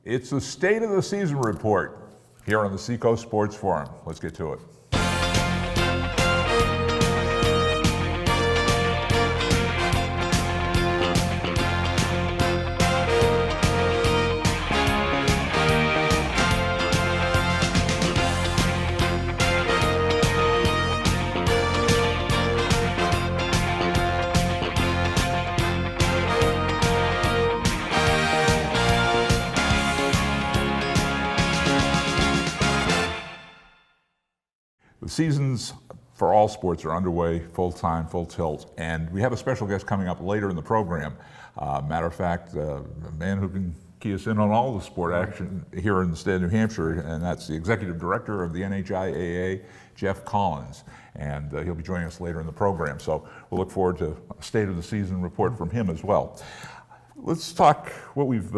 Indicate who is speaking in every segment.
Speaker 1: It's the State of the Season report here on the Seacoast Sports Forum. Let's get to it. The seasons for all sports are underway, full time, full tilt, and we have a special guest coming up later in the program. Matter of fact, a man who can key us in on all the sport action here in the state of New Hampshire, and that's the executive director of the NHIAA, Jeff Collins, and he'll be joining us later in the program. So we'll look forward to a State of the Season report from him as well. Let's talk what we've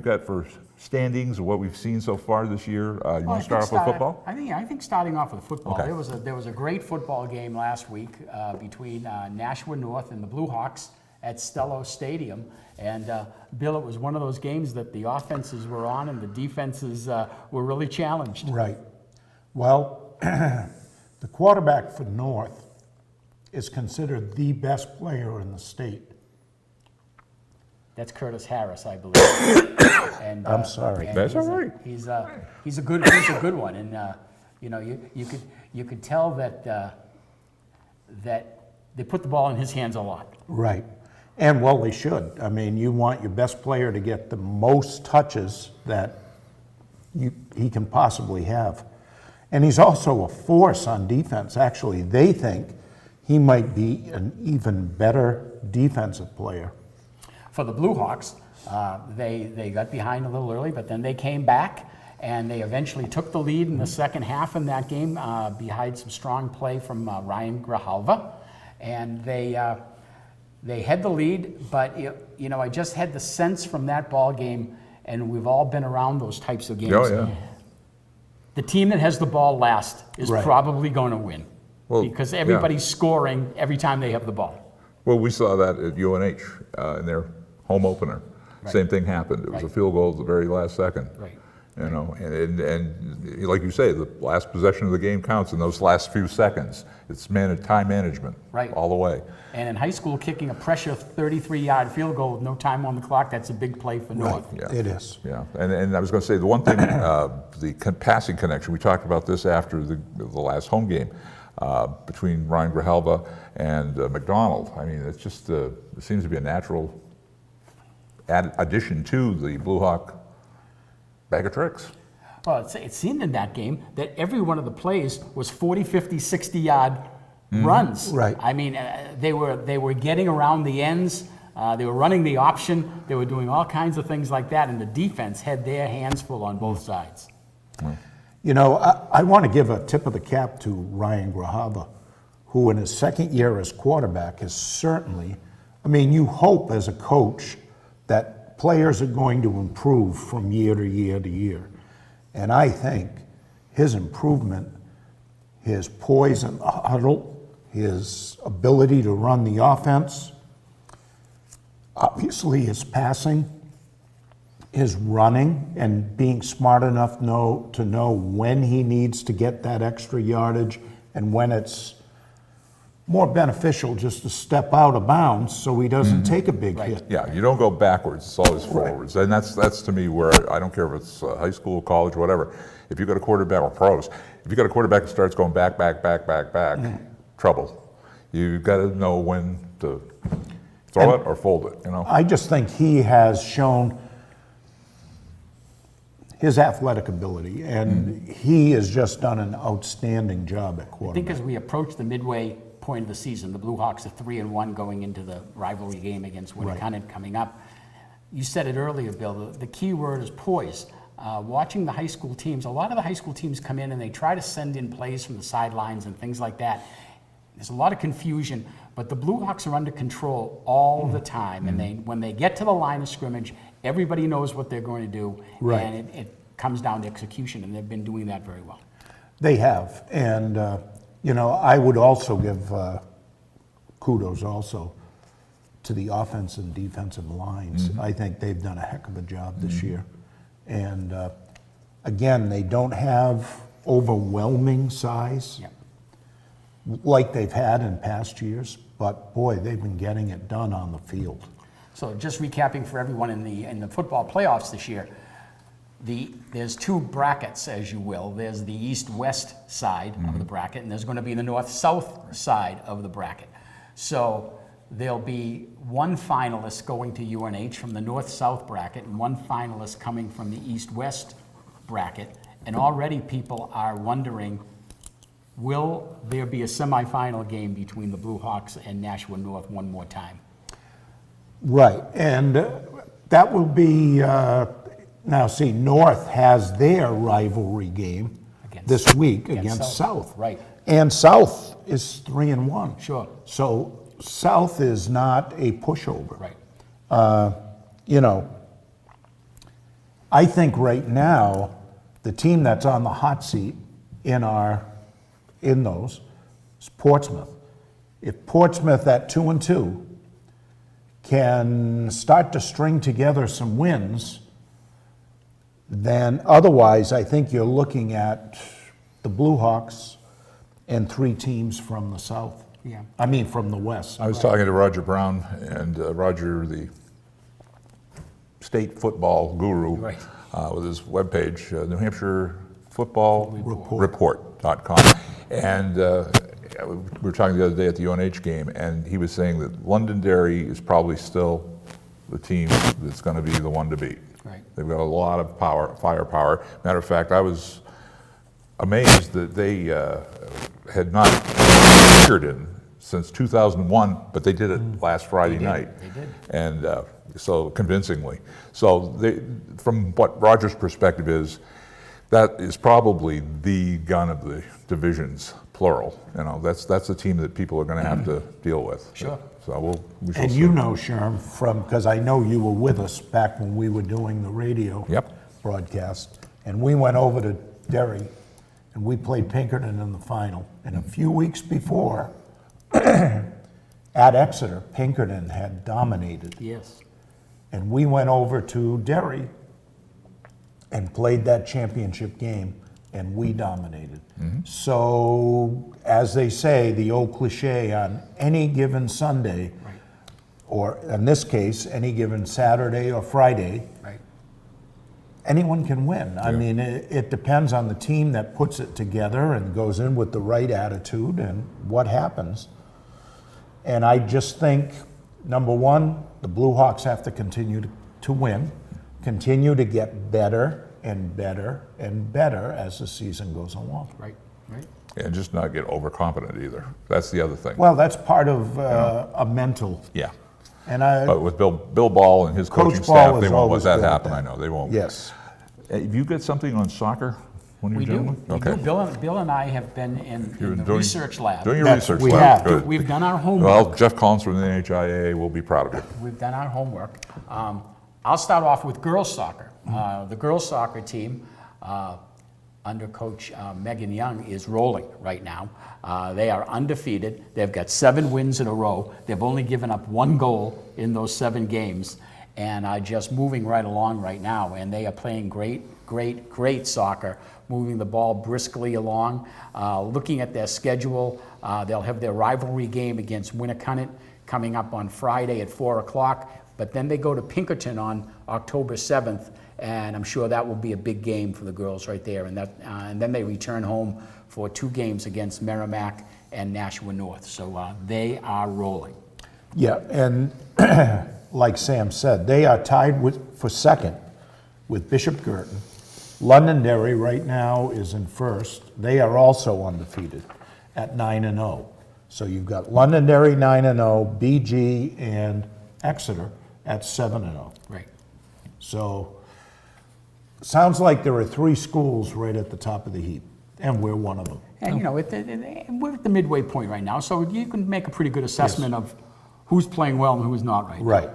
Speaker 1: got for standings and what we've seen so far this year. You want to start off with football?
Speaker 2: I think starting off with football.
Speaker 1: Okay.
Speaker 2: There was a great football game last week between Nashua North and the Blue Hawks at Stello Stadium. And Bill, it was one of those games that the offenses were on and the defenses were really challenged.
Speaker 3: Right. Well, the quarterback for North is considered the best player in the state.
Speaker 2: That's Curtis Harris, I believe. And,
Speaker 3: I'm sorry.
Speaker 1: That's all right.
Speaker 2: He's a good one, and you could tell that they put the ball in his hands a lot.
Speaker 3: Right. And well, they should. I mean, you want your best player to get the most touches that he can possibly have. And he's also a force on defense. Actually, they think he might be an even better defensive player.
Speaker 2: For the Blue Hawks, they got behind a little early, but then they came back and they eventually took the lead in the second half in that game behind some strong play from Ryan Grijalva. And they had the lead, but I just had the sense from that ball game, and we've all been around those types of games.
Speaker 1: Oh, yeah.
Speaker 2: The team that has the ball last is
Speaker 3: Right.
Speaker 2: probably going to win because everybody's scoring every time they have the ball.
Speaker 1: Well, we saw that at UNH in their home opener.
Speaker 2: Right.
Speaker 1: Same thing happened. It was a field goal at the very last second.
Speaker 2: Right.
Speaker 1: And like you say, the last possession of the game counts in those last few seconds. It's time management all the way.
Speaker 2: And in high school, kicking a pressure 33-yard field goal with no time on the clock, that's a big play for North.
Speaker 3: Right. Yeah. It is.
Speaker 1: Yeah, and I was going to say the one thing, the passing connection, we talked about this after the last home game between Ryan Grijalva and McDonald. I mean, it's just, it seems to be a natural addition to the Blue Hawk bag of tricks.
Speaker 2: Well, it seemed in that game that every one of the plays was 40, 50, 60-yard runs.
Speaker 3: Right.
Speaker 2: I mean, they were getting around the ends. They were running the option. They were doing all kinds of things like that, and the defense had their hands full on both sides.
Speaker 3: I want to give a tip of the cap to Ryan Grijalva, who in his second year as quarterback has certainly, you hope as a coach that players are going to improve from year to year to year. And I think his improvement, his poise in the huddle, his ability to run the offense, obviously his passing, his running, and being smart enough to know when he needs to get that extra yardage and when it's more beneficial just to step out of bounds so he doesn't take a big hit.
Speaker 1: Yeah, you don't go backwards, it's always forwards. And that's to me where I don't care if it's high school, college, whatever. If you've got a quarterback, or pros, if you've got a quarterback that starts going back, trouble. You've got to know when to throw it or fold it,
Speaker 3: I just think he has shown his athletic ability, and he has just done an outstanding job at quarterback.
Speaker 2: I think as we approach the midway point of the season, the Blue Hawks are 3-1 going into the rivalry game against Winnicott coming up. You said it earlier, Bill, the key word is poise. Watching the high school teams, a lot of the high school teams come in and they try to send in plays from the sidelines and things like that. There's a lot of confusion, but the Blue Hawks are under control all the time, and when they get to the line of scrimmage, everybody knows what they're going to do, and it comes down to execution, and they've been doing that very well.
Speaker 3: They have, and I would also give kudos also to the offense and defensive lines. I think they've done a heck of a job this year. And again, they don't have overwhelming size
Speaker 2: Yeah.
Speaker 3: like they've had in past years, but boy, they've been getting it done on the field.
Speaker 2: So just recapping for everyone in the football playoffs this year, there's two brackets, as you will. There's the east-west side of the bracket, and there's going to be the north-south side of the bracket. So there'll be one finalist going to UNH from the north-south bracket and one finalist coming from the east-west bracket. And already people are wondering, will there be a semifinal game between the Blue Hawks and Nashua North one more time?
Speaker 3: Right, and that will be, now see, North has their rivalry game this week against South.
Speaker 2: Right.
Speaker 3: And South is 3-1.
Speaker 2: Sure.
Speaker 3: So South is not a pushover.
Speaker 2: Right.
Speaker 3: You know, I think right now, the team that's on the hot seat in those is Portsmouth. If Portsmouth at 2-2 can start to string together some wins, then otherwise I think you're looking at the Blue Hawks and 3 teams from the south.
Speaker 2: Yeah.
Speaker 3: I mean from the west.
Speaker 1: I was talking to Roger Brown, and Roger, the state football guru,
Speaker 2: Right.
Speaker 1: with his webpage, New Hampshire Football Report.com. And we were talking the other day at the UNH game, and he was saying that Londonderry is probably still the team that's going to be the one to beat.
Speaker 2: Right.
Speaker 1: They've got a lot of firepower. Matter of fact, I was amazed that they had not Pinkerton since 2001, but they did it last Friday night.
Speaker 2: They did.
Speaker 1: And so convincingly. So from what Roger's perspective is, that is probably the gun of the divisions, plural. You know, that's the team that people are going to have to deal with.
Speaker 2: Sure.
Speaker 1: So we shall
Speaker 3: And
Speaker 1: see.
Speaker 3: you know, Sherm, because I know you were with us back when we were doing the radio broadcast, and we went over to Derry, and we played Pinkerton in the final. And a few weeks before, at Exeter, Pinkerton had dominated.
Speaker 2: Yes.
Speaker 3: And we went over to Derry and played that championship game, and we dominated. So, as they say, the old cliche, on any given Sunday, or in this case, any given Saturday or Friday,
Speaker 2: Right.
Speaker 3: anyone can win. I mean, it depends on the team that puts it together and goes in with the right attitude and what happens. And I just think, number one, the Blue Hawks have to continue to win, continue to get better and better and better as the season goes along.
Speaker 2: Right. Right.
Speaker 1: And just not get overconfident either. That's the other thing.
Speaker 3: Well, that's part of a mental.
Speaker 1: Yeah.
Speaker 3: And I,
Speaker 1: But with Bill Ball and his
Speaker 3: Coach
Speaker 1: coaching
Speaker 3: Ball
Speaker 1: staff,
Speaker 3: is
Speaker 1: they won't let
Speaker 3: always
Speaker 1: that
Speaker 3: good at
Speaker 1: happen.
Speaker 3: that.
Speaker 1: I know they won't.
Speaker 3: yes.
Speaker 1: Have you got something on soccer? One of
Speaker 2: We
Speaker 1: you
Speaker 2: do.
Speaker 1: gentlemen?
Speaker 2: We
Speaker 1: Okay.
Speaker 2: do. Bill and I have been in
Speaker 1: You're
Speaker 2: the
Speaker 1: doing-
Speaker 2: research lab.
Speaker 1: Doing your
Speaker 3: That's-
Speaker 1: research.
Speaker 3: we
Speaker 1: lab.
Speaker 3: have.
Speaker 1: Good.
Speaker 2: We've done our homework.
Speaker 1: Well, Jeff Collins from the NHIAA will be proud of you.
Speaker 2: We've done our homework. I'll start off with girls soccer. The girls soccer team, under Coach Megan Young, is rolling right now. They are undefeated. They've got 7 wins in a row. They've only given up 1 goal in those 7 games, and are just moving right along right now. And they are playing great soccer, moving the ball briskly along. Looking at their schedule, they'll have their rivalry game against Winnicott coming up on Friday at 4 o'clock. But then they go to Pinkerton on October 7th, and I'm sure that will be a big game for the girls right there. And then they return home for 2 games against Merrimack and Nashua North. So they are rolling.
Speaker 3: Yeah, and like Sam said, they are tied for second with Bishop Girton. Londonderry right now is in first. They are also undefeated at 9-0. So you've got Londonderry 9-0, BG and Exeter at 7-0.
Speaker 2: Right.
Speaker 3: So sounds like there are 3 schools right at the top of the heap, and we're one of them.
Speaker 2: And, you know, we're at the midway point right now, so you can make a pretty good assessment of who's playing well and who's not right now.
Speaker 3: Right.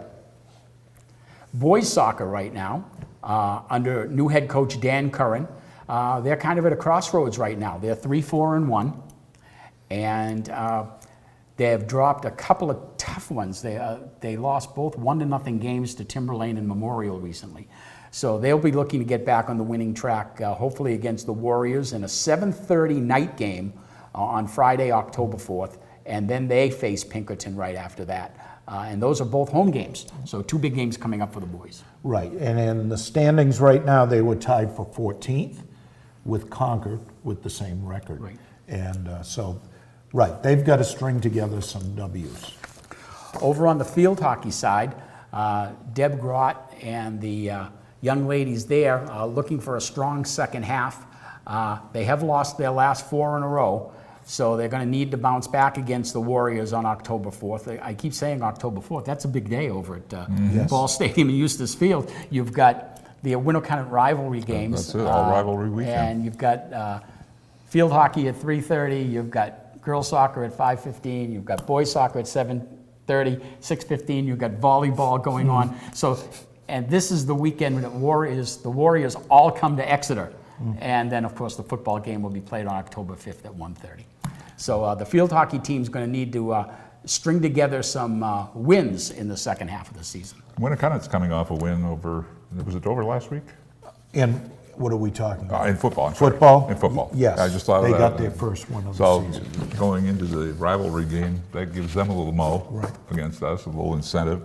Speaker 2: Boys soccer right now, under new head coach Dan Curran, they're kind of at a crossroads right now. They're 3-4-1, and they have dropped a couple of tough ones. They lost both 1-0 games to Timberlane and Memorial recently. So they'll be looking to get back on the winning track, hopefully against the Warriors in a 7:30 night game on Friday, October 4th, and then they face Pinkerton right after that. And those are both home games, so 2 big games coming up for the boys.
Speaker 3: Right, and in the standings right now, they were tied for 14th with Concord with the same record.
Speaker 2: Right.
Speaker 3: And right, they've got to string together some W's.
Speaker 2: Over on the field hockey side, Deb Grott and the young ladies there are looking for a strong second half. They have lost their last 4 in a row, so they're going to need to bounce back against the Warriors on October 4th. I keep saying October 4th. That's a big day over at Ball Stadium and Eustis Field. You've got the Winnicott rivalry games.
Speaker 1: That's it, all rivalry weekend.
Speaker 2: And you've got field hockey at 3:30. You've got girls soccer at 5:15. You've got boys soccer at 7:30, 6:15. You've got volleyball going on. So, and this is the weekend when the Warriors all come to Exeter. And then, of course, the football game will be played on October 5th at 1:30. So the field hockey team's going to need to string together some wins in the second half of the season.
Speaker 1: Winnicott's coming off a win over, was it over last week?
Speaker 3: And what are we talking about?
Speaker 1: In football, I'm sorry.
Speaker 3: Football?
Speaker 1: In football.
Speaker 3: Yes,
Speaker 1: I just thought of
Speaker 3: they
Speaker 1: that.
Speaker 3: got their first one of the
Speaker 1: So
Speaker 3: season.
Speaker 1: going into the rivalry game, that gives them a little mo
Speaker 3: Right.
Speaker 1: against us, a little incentive.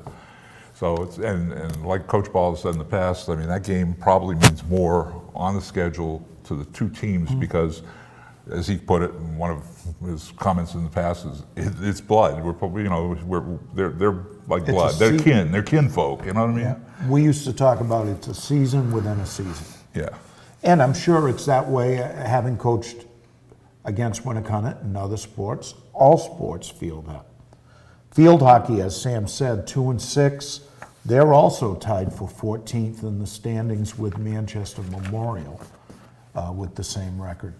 Speaker 1: So it's, and like Coach Ball has said in the past, I mean, that game probably means more on the schedule to the 2 teams because, as he put it in one of his comments in the past, is it's blood. We're probably, they're like
Speaker 3: It's a
Speaker 1: blood. They're
Speaker 3: season.
Speaker 1: kin. They're kinfolk. You know what I mean?
Speaker 3: Yeah. We used to talk about it's a season within a season.
Speaker 1: Yeah.
Speaker 3: And I'm sure it's that way, having coached against Winnicott and other sports. All sports feel that. Field hockey, as Sam said, 2-6. They're also tied for 14th in the standings with Manchester Memorial with the same record.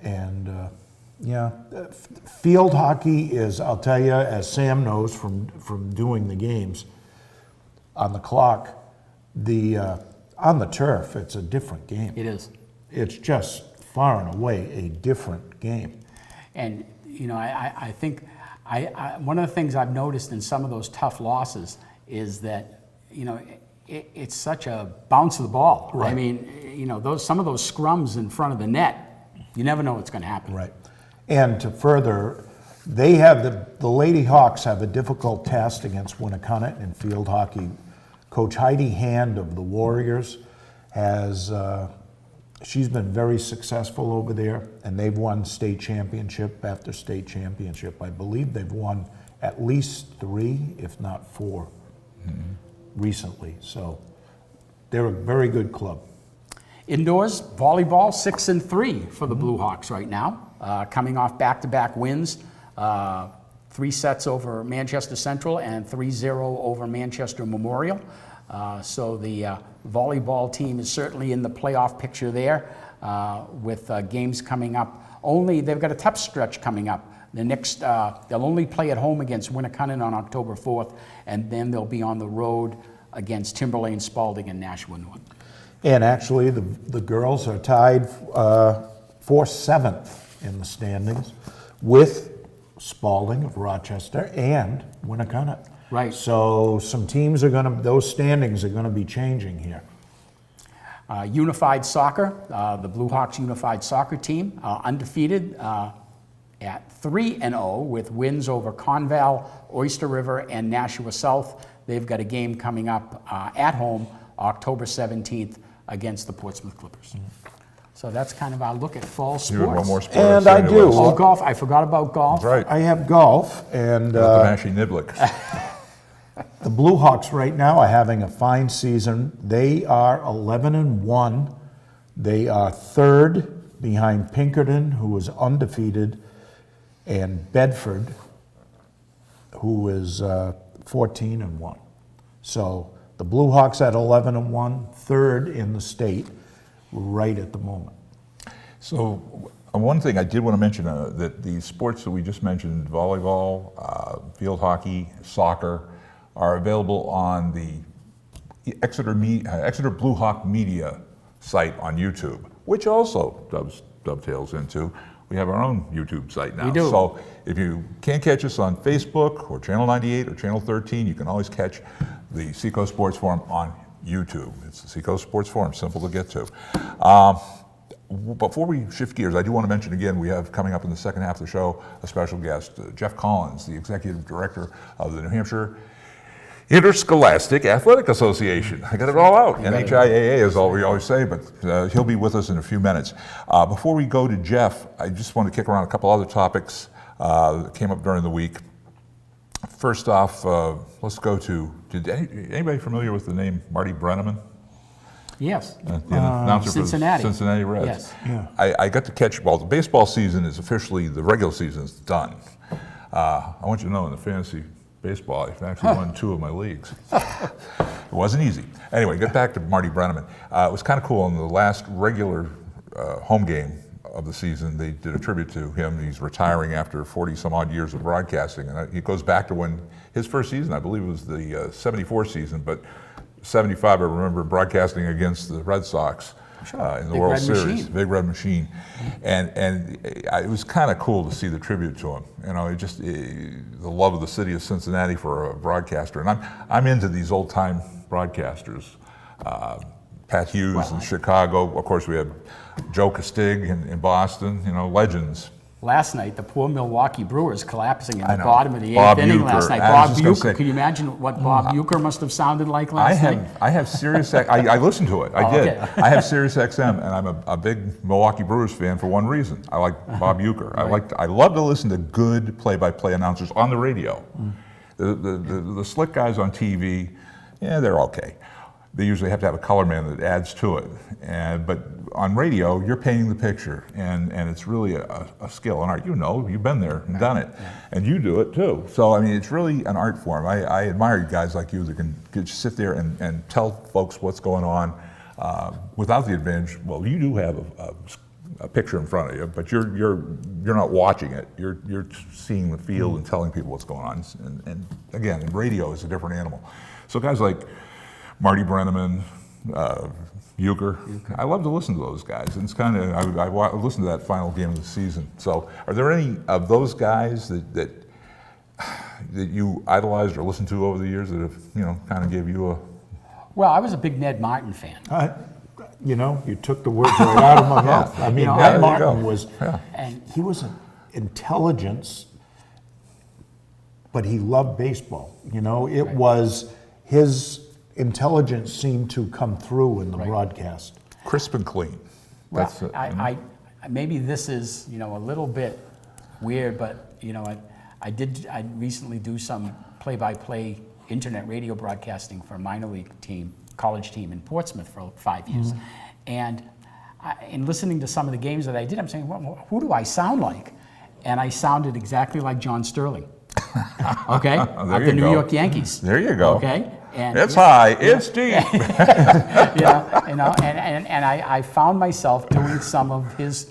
Speaker 3: And field hockey is, I'll tell you, as Sam knows from doing the games, on the clock, on the turf, it's a different game.
Speaker 2: It is.
Speaker 3: It's just far and away a different game.
Speaker 2: And, I think one of the things I've noticed in some of those tough losses is that, it's such a bounce of the ball.
Speaker 3: Right.
Speaker 2: I mean, some of those scrums in front of the net, you never know what's going to happen.
Speaker 3: Right. And to further, they have the Lady Hawks have a difficult task against Winnicott in field hockey. Coach Heidi Hand of the Warriors has, she's been very successful over there, and they've won state championship after state championship. I believe they've won at least 3, if not 4, recently. So they're a very good club.
Speaker 2: Indoors, volleyball, 6-3 for the Blue Hawks right now, coming off back-to-back wins, 3 sets over Manchester Central and 3-0 over Manchester Memorial. So the volleyball team is certainly in the playoff picture there with games coming up. They've got a tough stretch coming up. The next, they'll only play at home against Winnicott on October 4th, and then they'll be on the road against Timberlane, Spalding, and Nashua North.
Speaker 3: And actually, the girls are tied for 7th in the standings with Spalding of Rochester and Winnicott.
Speaker 2: Right.
Speaker 3: So some teams those standings are going to be changing here.
Speaker 2: Unified Soccer, the Blue Hawks Unified Soccer team, undefeated at 3-0 with wins over Conval, Oyster River, and Nashua South. They've got a game coming up at home October 17th against the Portsmouth Clippers. So that's kind of our look at fall sports.
Speaker 1: You have one more sport.
Speaker 3: And I do.
Speaker 2: Oh, golf. I forgot about golf.
Speaker 1: That's right.
Speaker 3: I have golf, and
Speaker 1: The Mashie Niblick.
Speaker 3: the Blue Hawks right now are having a fine season. They are 11-1. They are 3rd behind Pinkerton, who is undefeated, and Bedford, who is 14-1. So the Blue Hawks at 11-1, 3rd in the state, right at the moment.
Speaker 1: So one thing I did want to mention, that the sports that we just mentioned, volleyball, field hockey, soccer, are available on the Exeter Blue Hawk Media site on YouTube, which also dovetails into, we have our own YouTube site now.
Speaker 2: We do.
Speaker 1: So if you can't catch us on Facebook or Channel 98 or Channel 13, you can always catch the Seacoast Sports Forum on YouTube. It's the Seacoast Sports Forum, simple to get to. Before we shift gears, I do want to mention again, we have coming up in the second half of the show a special guest, Jeff Collins, the Executive Director of the New Hampshire Interscholastic Athletic Association. I got it all out. NHIAA is all we always say, but he'll be with us in a few minutes. Before we go to Jeff, I just want to kick around a couple other topics that came up during the week. First off, let's go to, anybody familiar with the name Marty Brennaman?
Speaker 2: Yes.
Speaker 1: The announcer
Speaker 2: Cincinnati.
Speaker 1: for the Cincinnati Reds.
Speaker 2: Yes.
Speaker 3: Yeah.
Speaker 1: I got to catch, well, the baseball season is officially, the regular season is done. I want you to know in the fantasy baseball, I've actually won 2 of my leagues. It wasn't easy. Anyway, get back to Marty Brennaman. It was kind of cool. In the last regular home game of the season, they did a tribute to him. He's retiring after 40 some odd years of broadcasting. And it goes back to when his first season, I believe it was the 74 season, but 75, I remember broadcasting against the Red Sox in the World Series, Big Red Machine, and it was kind of cool to see the tribute to him. You know, the love of the city of Cincinnati for a broadcaster, and I'm into these old time broadcasters. Pat Hughes in Chicago, of course we have Joe Castig in Boston. You know, legends.
Speaker 2: Last night, the poor Milwaukee Brewers collapsing in the
Speaker 1: know.
Speaker 2: bottom of the
Speaker 1: Bob
Speaker 2: 8th inning
Speaker 1: Uecker.
Speaker 2: last night.
Speaker 1: I was
Speaker 2: Bob
Speaker 1: just gonna
Speaker 2: Uecker,
Speaker 1: say-
Speaker 2: can you imagine what Bob Uecker must have sounded like last night?
Speaker 1: I have Sirius. I listened to it. I did.
Speaker 2: Okay.
Speaker 1: I have Sirius XM, and I'm a big Milwaukee Brewers fan for one reason. I like Bob Uecker. I love to listen to good play-by-play announcers on the radio. The slick guys on TV, yeah, they're okay. They usually have to have a color man that adds to it. But on radio, you're painting the picture, and it's really a skill, an art. You know, you've been there and done it, and you do it too. So I mean, it's really an art form. I admire guys like you that can just sit there and tell folks what's going on without the advantage. Well, you do have a picture in front of you, but you're not watching it. You're seeing the field and telling people what's going on. And again, radio is a different animal. So guys like Marty Brennaman, Uecker. I love to listen to those guys. And it's kind of, I listened to that final game of the season. So are there any of those guys that you idolized or listened to over the years that have, kind of gave you a...
Speaker 2: Well, I was a big Ned Martin fan.
Speaker 3: You took the words right out of my mouth. I mean, Ned Martin was,
Speaker 2: And
Speaker 3: he was an intelligence, but he loved baseball. It was his intelligence seemed to come through in the broadcast.
Speaker 1: Crisp and clean.
Speaker 2: Well,
Speaker 1: That's it.
Speaker 2: I maybe this is a little bit weird, but I recently do some play-by-play internet radio broadcasting for a minor league team, college team in Portsmouth for 5 years, and in listening to some of the games that I did, I'm saying, well, who do I sound like? And I sounded exactly like John Sterling. Okay, of the New York Yankees.
Speaker 1: There you go.
Speaker 2: Okay. And
Speaker 1: it's high, it's deep.
Speaker 2: and I found myself doing some of his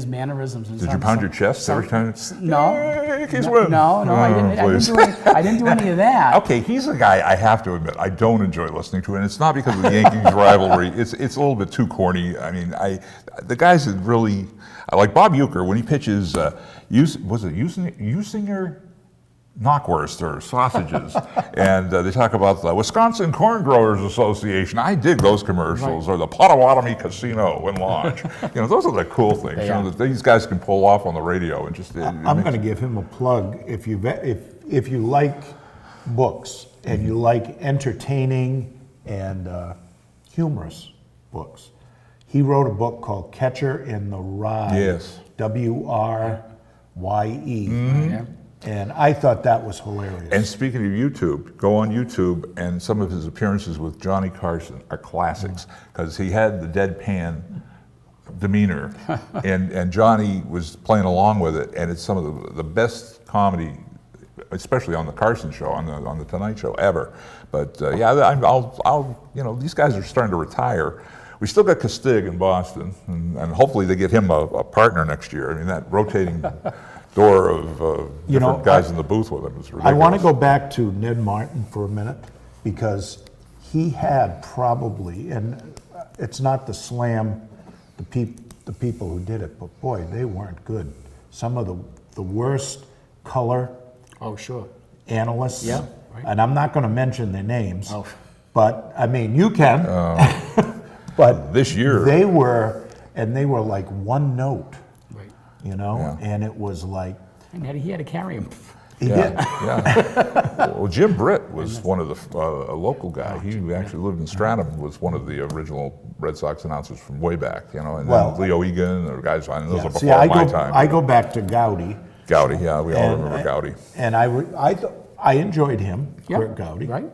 Speaker 2: mannerisms. And
Speaker 1: Did you pound your chest every time?
Speaker 2: No.
Speaker 1: Yankees win.
Speaker 2: No, I didn't do any of that.
Speaker 1: Okay, he's a guy I have to admit I don't enjoy listening to, and it's not because of the Yankees rivalry. It's a little bit too corny. I mean, the guys that really, I like Bob Uecker when he pitches. Was it Usinger? Knockwurst or sausages, and they talk about the Wisconsin Corn Growers Association. I dig those commercials, or the Potawatomi Casino and Lodge. Those are the cool things that these guys can pull off on the radio. And just
Speaker 3: I'm going to give him a plug. If you like books and you like entertaining and humorous books, he wrote a book called Catcher in the Rye.
Speaker 1: Yes.
Speaker 3: WRYE.
Speaker 2: Yeah.
Speaker 3: And I thought that was hilarious.
Speaker 1: And speaking of YouTube, go on YouTube, and some of his appearances with Johnny Carson are classics because he had the deadpan demeanor, and Johnny was playing along with it, and it's some of the best comedy, especially on the Carson show, on the Tonight Show ever. But I'll these guys are starting to retire. We still got Castig in Boston, and hopefully they get him a partner next year. I mean, that rotating door of different guys in the booth with him is ridiculous.
Speaker 3: I want to go back to Ned Martin for a minute because he had probably, and it's not to slam the people who did it, but boy, they weren't good. Some of the worst color
Speaker 2: Oh, sure.
Speaker 3: analysts,
Speaker 2: Yeah, right.
Speaker 3: and I'm not going to mention their names,
Speaker 2: Oh.
Speaker 3: but, I mean, you can. But
Speaker 1: This year.
Speaker 3: they were like one note,
Speaker 2: Right.
Speaker 3: you know?
Speaker 1: Yeah.
Speaker 3: And it was like,
Speaker 2: And he had to carry him.
Speaker 3: he did.
Speaker 1: Yeah. Well, Jim Britt was one of the, a local guy. He actually lived in Stratham, was one of the original Red Sox announcers from way back, you know, and
Speaker 3: Well,
Speaker 1: then Leo Egan, or guys, I know those
Speaker 3: Yeah.
Speaker 1: are
Speaker 3: See,
Speaker 1: before
Speaker 3: I
Speaker 1: my
Speaker 3: go,
Speaker 1: time.
Speaker 3: I go back to Gowdy.
Speaker 1: Gowdy, yeah, we all
Speaker 3: and-
Speaker 1: remember Gowdy.
Speaker 3: And I enjoyed him, Kurt Gowdy.
Speaker 2: Right?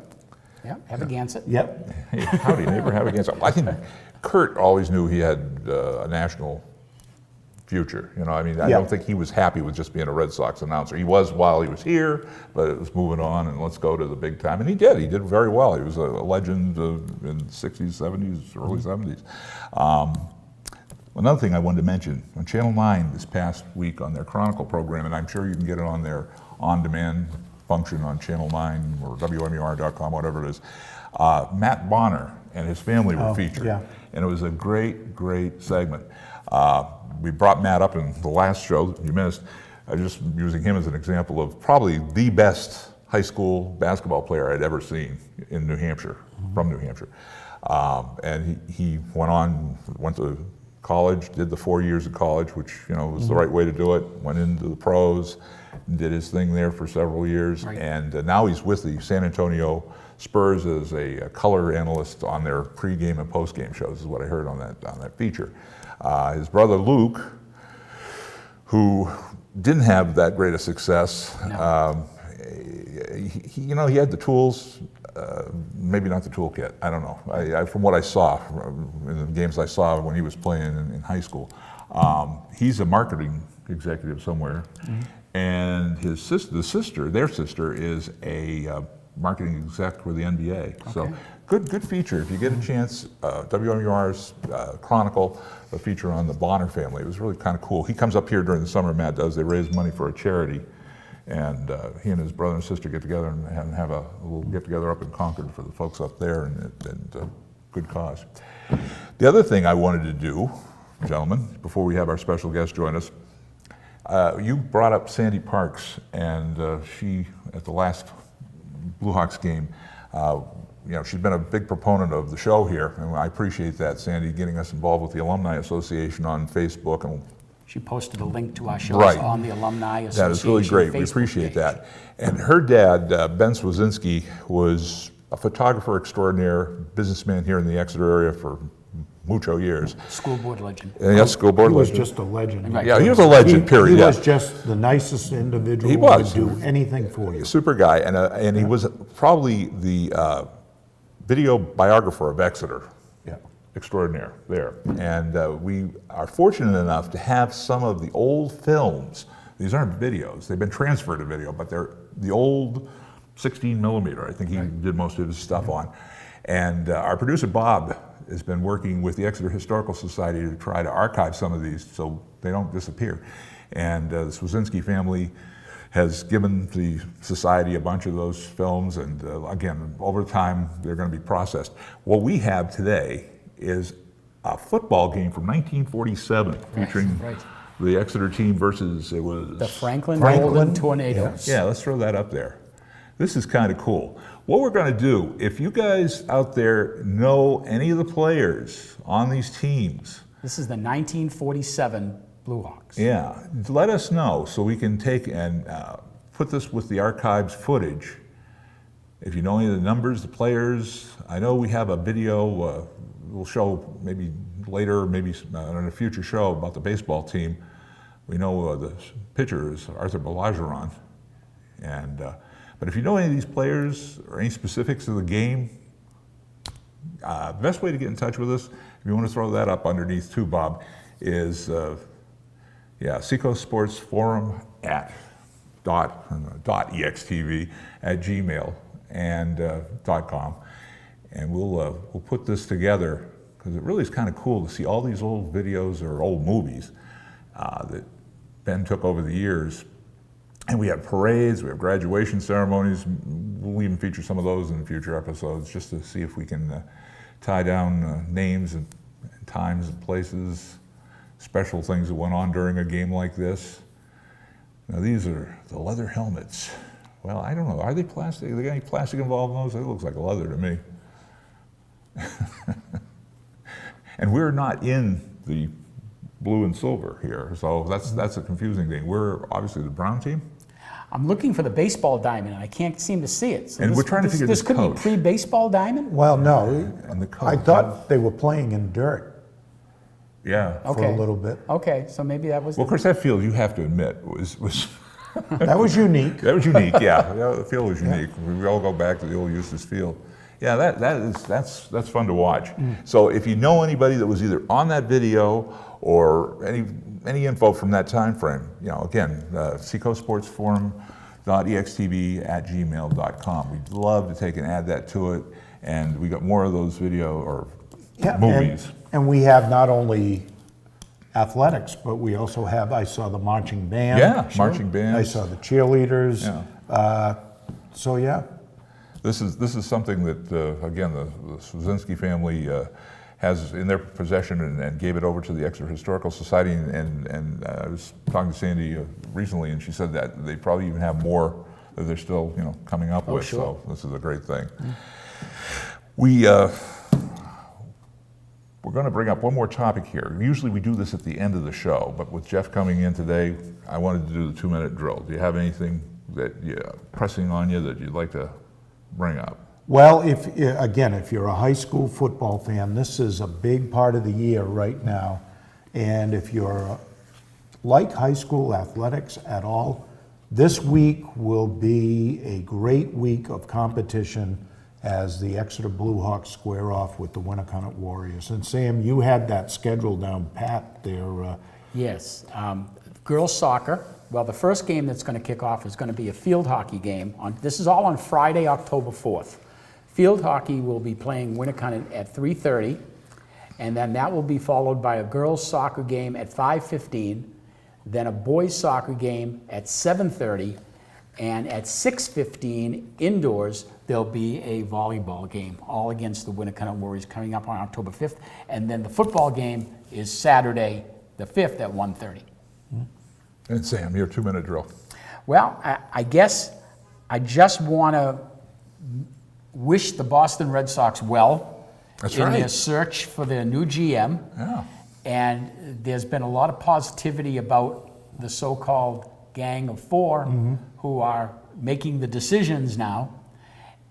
Speaker 2: Yeah, have a Gansett.
Speaker 3: Yep.
Speaker 1: Hey, howdy, neighbor, have against. I think Kurt always knew he had a national future. You know, I mean, I
Speaker 3: Yeah.
Speaker 1: don't think he was happy with just being a Red Sox announcer. He was while he was here, but it was moving on and let's go to the big time. And he did. He did very well. He was a legend in the 60s, 70s, early 70s. Another thing I wanted to mention, on Channel 9 this past week on their Chronicle program, and I'm sure you can get it on their on-demand function on Channel 9 or WMUR.com, whatever it is, Matt Bonner and his family were featured.
Speaker 3: yeah.
Speaker 1: And it was a great, great segment. We brought Matt up in the last show that you missed. Just using him as an example of probably the best high school basketball player I'd ever seen in New Hampshire, from New Hampshire. And he went to college, did the 4 years of college, which, you know, was the right way to do it, went into the pros, did his thing there for several years,
Speaker 2: Right.
Speaker 1: and now he's with the San Antonio Spurs as a color analyst on their pregame and postgame shows, is what I heard on that feature. His brother Luke, who didn't have that great a success, he had the tools, maybe not the toolkit, I don't know. From what I saw in the games I saw when he was playing in high school, he's a marketing executive somewhere, and their sister is a marketing exec for the NBA. So good feature. If you get a chance, WMUR's Chronicle, a feature on the Bonner family. It was really kind of cool. He comes up here during the summer, Matt does. They raise money for a charity. And he and his brother and sister get together and have a little get-together up in Concord for the folks up there, and good cause. The other thing I wanted to do, gentlemen, before we have our special guest join us, you brought up Sandy Parks, and she, at the last Blue Hawks game, she's been a big proponent of the show here, and I appreciate that, Sandy, getting us involved with the Alumni Association on Facebook. And
Speaker 2: She posted a link to our shows
Speaker 1: Right.
Speaker 2: on the Alumni Association
Speaker 1: that is really great. We
Speaker 2: Facebook
Speaker 1: appreciate
Speaker 2: page.
Speaker 1: that. And her dad, Ben Swazinski, was a photographer extraordinaire, businessman here in the Exeter area for mucho years.
Speaker 2: School board legend.
Speaker 1: Yes, school board
Speaker 3: He was
Speaker 1: legend.
Speaker 3: just a legend.
Speaker 2: Right.
Speaker 1: Yeah, he was a legend, period.
Speaker 3: He
Speaker 1: yeah.
Speaker 3: was just the nicest individual.
Speaker 1: He was.
Speaker 3: Who would do anything for you.
Speaker 1: Super guy, and he was probably the video biographer of Exeter.
Speaker 3: Yeah.
Speaker 1: Extraordinaire there. And we are fortunate enough to have some of the old films. These aren't videos, they've been transferred to video, but they're the old 16 millimeter, I think he did most of his stuff on. And our producer Bob has been working with the Exeter Historical Society to try to archive some of these so they don't disappear. And the Swazinski family has given the society a bunch of those films, and again, over time, they're going to be processed. What we have today is a football game from 1947 featuring
Speaker 2: right.
Speaker 1: the Exeter team versus, it was...
Speaker 2: The Franklin
Speaker 3: Franklin,
Speaker 2: Golden Tornadoes.
Speaker 1: Yeah, let's throw that up there. This is kind of cool. What we're going to do, if you guys out there know any of the players on these teams,
Speaker 2: This is the 1947 Blue Hawks.
Speaker 1: yeah, let us know so we can take and put this with the archives footage. If you know any of the numbers, the players, I know we have a video we'll show maybe later, maybe on a future show about the baseball team. We know the pitcher is Arthur Balageron. And, but if you know any of these players or any specifics of the game, the best way to get in touch with us, if you want to throw that up underneath too, Bob, is Seacoast Sports Forum at .extv at gmail and .com, and we'll put this together because it really is kind of cool to see all these old videos or old movies that Ben took over the years. And we have parades, we have graduation ceremonies. We'll even feature some of those in future episodes just to see if we can tie down names and times and places, special things that went on during a game like this. Now these are the leather helmets. Well, I don't know, are they plastic? Are there any plastic involved in those? It looks like leather to me. And we're not in the blue and silver here, so that's a confusing thing. We're obviously the brown team.
Speaker 2: I'm looking for the baseball diamond, and I can't seem to see it. So
Speaker 1: And we're trying to figure
Speaker 2: this
Speaker 1: this
Speaker 2: could
Speaker 1: coach.
Speaker 2: be pre-baseball diamond?
Speaker 3: Well, no,
Speaker 1: And the
Speaker 3: I
Speaker 1: coach.
Speaker 3: thought they were playing in dirt
Speaker 1: Yeah.
Speaker 3: for a little bit.
Speaker 2: Okay, so maybe that was...
Speaker 1: Well, of course, that field, you have to admit, was
Speaker 3: That was unique.
Speaker 1: that was unique. Yeah, the field was unique. We all go back to the old Eustis Field. Yeah, that's fun to watch. So if you know anybody that was either on that video or any info from that time frame, again, Seacoast Sports Forum.extb@gmail.com. We'd love to take and add that to it, and we got more of those video or movies.
Speaker 3: And we have not only athletics, but we also have, I saw the marching band.
Speaker 1: Yeah, marching bands.
Speaker 3: I saw the cheerleaders.
Speaker 1: Yeah.
Speaker 3: So yeah.
Speaker 1: This is something that, again, the Swazinski family has in their possession and gave it over to the Exeter Historical Society. And I was talking to Sandy recently, and she said that they probably even have more that they're still, coming up with.
Speaker 2: Sure.
Speaker 1: So this is a great thing. We're going to bring up one more topic here. Usually we do this at the end of the show, but with Jeff coming in today, I wanted to do the 2-minute drill. Do you have anything that pressing on you that you'd like to bring up?
Speaker 3: Well, if you're a high school football fan, this is a big part of the year right now. And if you're like high school athletics at all, this week will be a great week of competition as the Exeter Blue Hawks square off with the Winnicott Warriors. And Sam, you had that schedule down pat there.
Speaker 2: Yes. Girls soccer. Well, the first game that's going to kick off is going to be a field hockey game. This is all on Friday, October 4th. Field hockey will be playing Winnicott at 3:30, and then that will be followed by a girls soccer game at 5:15, then a boys soccer game at 7:30, and at 6:15 indoors, there'll be a volleyball game, all against the Winnicott Warriors coming up on October 5th. And then the football game is Saturday, the 5th at 1:30.
Speaker 1: And Sam, your 2-minute drill.
Speaker 2: Well, I guess I just want to wish the Boston Red Sox well
Speaker 1: That's
Speaker 2: in
Speaker 1: right.
Speaker 2: their search for their new GM.
Speaker 1: Yeah.
Speaker 2: And there's been a lot of positivity about the so-called Gang of Four who are making the decisions now.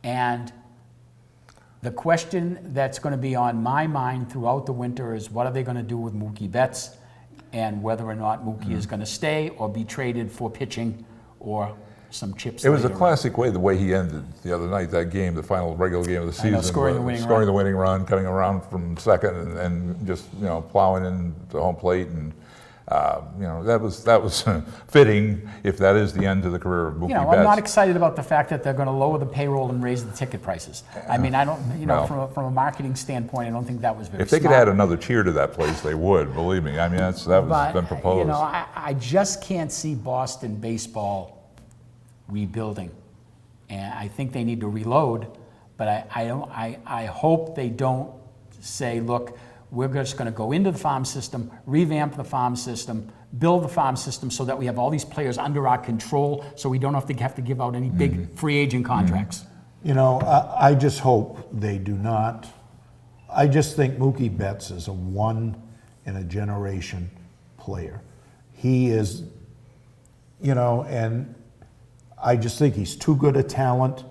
Speaker 2: And the question that's going to be on my mind throughout the winter is what are they going to do with Mookie Betts and whether or not Mookie is going to stay or be traded for pitching or some chips.
Speaker 1: It was a
Speaker 2: later.
Speaker 1: classic way, the way he ended the other night, that game, the final regular game of the season.
Speaker 2: scoring the winning run.
Speaker 1: Coming around from second and just, plowing in the home plate. And, that was fitting if that is the end of the career of Mookie Betts.
Speaker 2: I'm not excited about the fact that they're going to lower the payroll and raise the ticket prices. I mean, I don't,
Speaker 1: Well,
Speaker 2: from a marketing standpoint, I don't think that was very
Speaker 1: if they could
Speaker 2: smart.
Speaker 1: add another cheer to that place, they would, believe me. I mean, that was been proposed.
Speaker 2: I just can't see Boston baseball rebuilding. And I think they need to reload, but I hope they don't say, look, we're just going to go into the farm system, revamp the farm system, build the farm system so that we have all these players under our control so we don't have to give out any big free agent contracts.
Speaker 3: I just hope they do not. I just think Mookie Betts is a one-in-a-generation player. He is, and I just think he's too good a talent.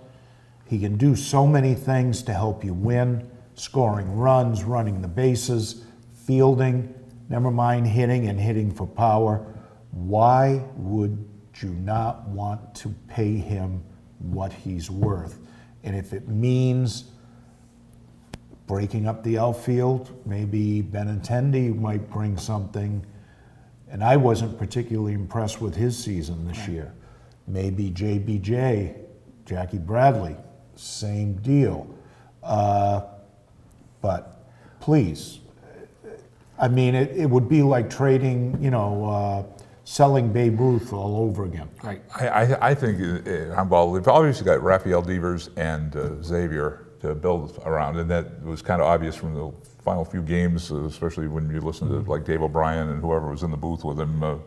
Speaker 3: He can do so many things to help you win, scoring runs, running the bases, fielding, never mind hitting and hitting for power. Why would you not want to pay him what he's worth? And if it means breaking up the outfield, maybe Benintendi might bring something. And I wasn't particularly impressed with his season this year. Maybe JBJ, Jackie Bradley, same deal. But please, I mean, it would be like trading, selling Babe Ruth all over again.
Speaker 2: Right.
Speaker 1: I think they've obviously got Rafael Devers and Xavier to build around, and that was kind of obvious from the final few games, especially when you listen to like Dave O'Brien and whoever was in the booth with him, the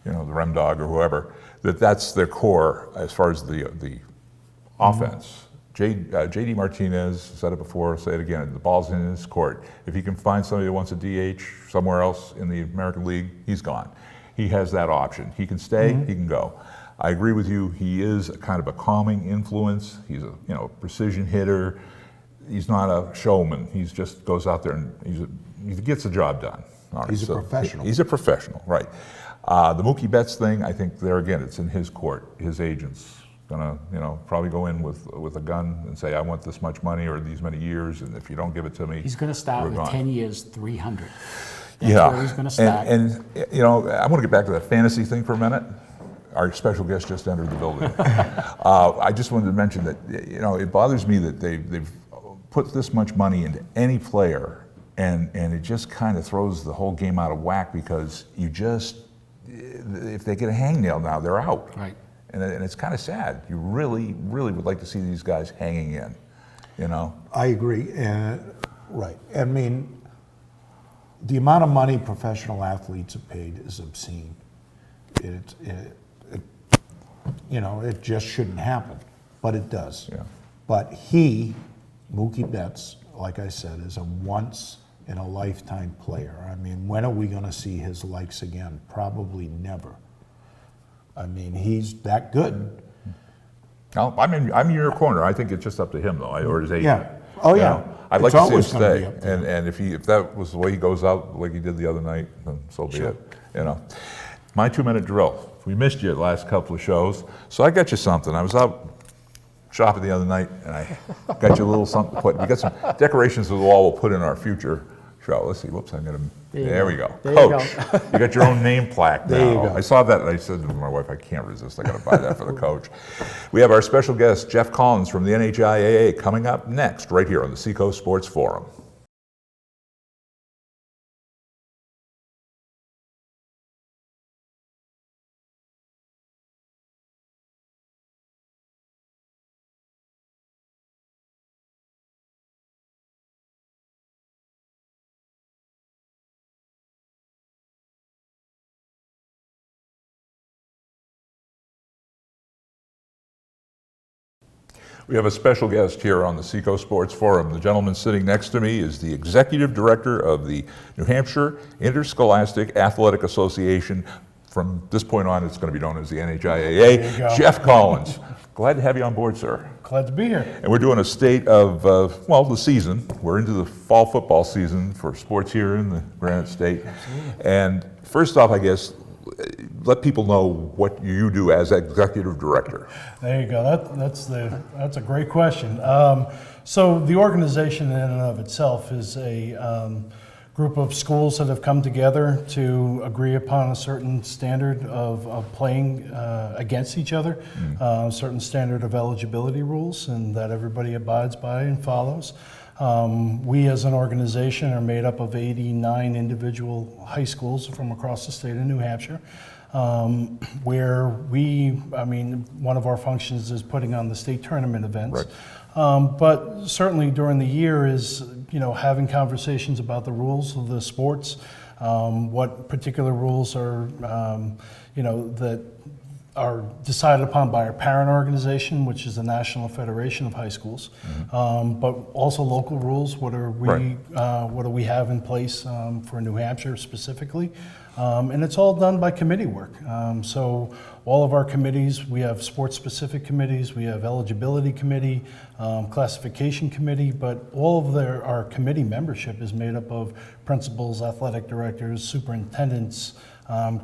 Speaker 1: Rem Dog or whoever, that's their core as far as the offense. J.D. Martinez said it before, I'll say it again, the ball's in his court. If he can find somebody that wants a DH somewhere else in the American League, he's gone. He has that option. He can stay, he can go. I agree with you, he is a kind of a calming influence. He's a precision hitter. He's not a showman. He just goes out there and he gets the job done. All right,
Speaker 3: He's a professional.
Speaker 1: He's a professional, right. The Mookie Betts thing, I think there again, it's in his court. His agent's gonna, probably go in with a gun and say, I want this much money or these many years, and if you don't give it to me,
Speaker 2: He's going to start
Speaker 1: we're
Speaker 2: with
Speaker 1: gone.
Speaker 2: 10 years, 300. That's
Speaker 1: Yeah,
Speaker 2: where he's going to start.
Speaker 1: and I want to get back to that fantasy thing for a minute. Our special guest just entered the building. I just wanted to mention that, it bothers me that they've put this much money into any player, and it just kind of throws the whole game out of whack, because if they get a hangnail now, they're out.
Speaker 2: Right.
Speaker 1: And it's kind of sad. You really, really would like to see these guys hanging in,
Speaker 3: I agree, right. I mean, the amount of money professional athletes are paid is obscene. It just shouldn't happen, but it does.
Speaker 1: Yeah.
Speaker 3: But Mookie Betts, like I said, is a once-in-a-lifetime player. I mean, when are we going to see his likes again? Probably never. I mean, he's that good.
Speaker 1: No, I'm in your corner. I think it's just up to him, though, or his agent.
Speaker 3: Yeah. Oh, yeah.
Speaker 1: I'd like
Speaker 3: It's
Speaker 1: to see him
Speaker 3: always gonna be
Speaker 1: stay,
Speaker 3: up to him.
Speaker 1: and if that was the way he goes out, like he did the other night, then so be it. My 2-minute drill. We missed you the last couple of shows, so I got you something. I was out shopping the other night, and I got you a little something to put. We got some decorations of the wall we'll put in our future show. Let's see. Whoops, I'm gonna. There we go.
Speaker 2: There you
Speaker 1: Coach,
Speaker 2: go.
Speaker 1: you got your own name plaque now.
Speaker 3: There you go.
Speaker 1: I saw that, and I said to my wife, I can't resist. I got to buy that for the coach. We have our special guest, Jeff Collins from the NHIAA, coming up next, right here on the Seacoast Sports Forum. We have a special guest here on the Seacoast Sports Forum. The gentleman sitting next to me is the Executive Director of the New Hampshire Interscholastic Athletic Association. From this point on, it's going to be known as the NHIAA. Jeff Collins. Glad to have you on board, sir.
Speaker 4: Glad to be here.
Speaker 1: And we're doing a state of, the season. We're into the fall football season for sports here in the Granite State. Absolutely. And first off, I guess, let people know what you do as Executive Director.
Speaker 4: There you go. That's a great question. So the organization in and of itself is a group of schools that have come together to agree upon a certain standard of playing against each other, a certain standard of eligibility rules, and that everybody abides by and follows. We as an organization are made up of 89 individual high schools from across the state of New Hampshire, where one of our functions is putting on the state tournament events. Right. But certainly during the year is, having conversations about the rules of the sports, what particular rules are, that are decided upon by our parent organization, which is the National Federation of High Schools, but also local rules. What do we have in place for New Hampshire specifically? And it's all done by committee work. So all of our committees, we have sports-specific committees, we have eligibility committee, classification committee, but all of our committee membership is made up of principals, athletic directors, superintendents,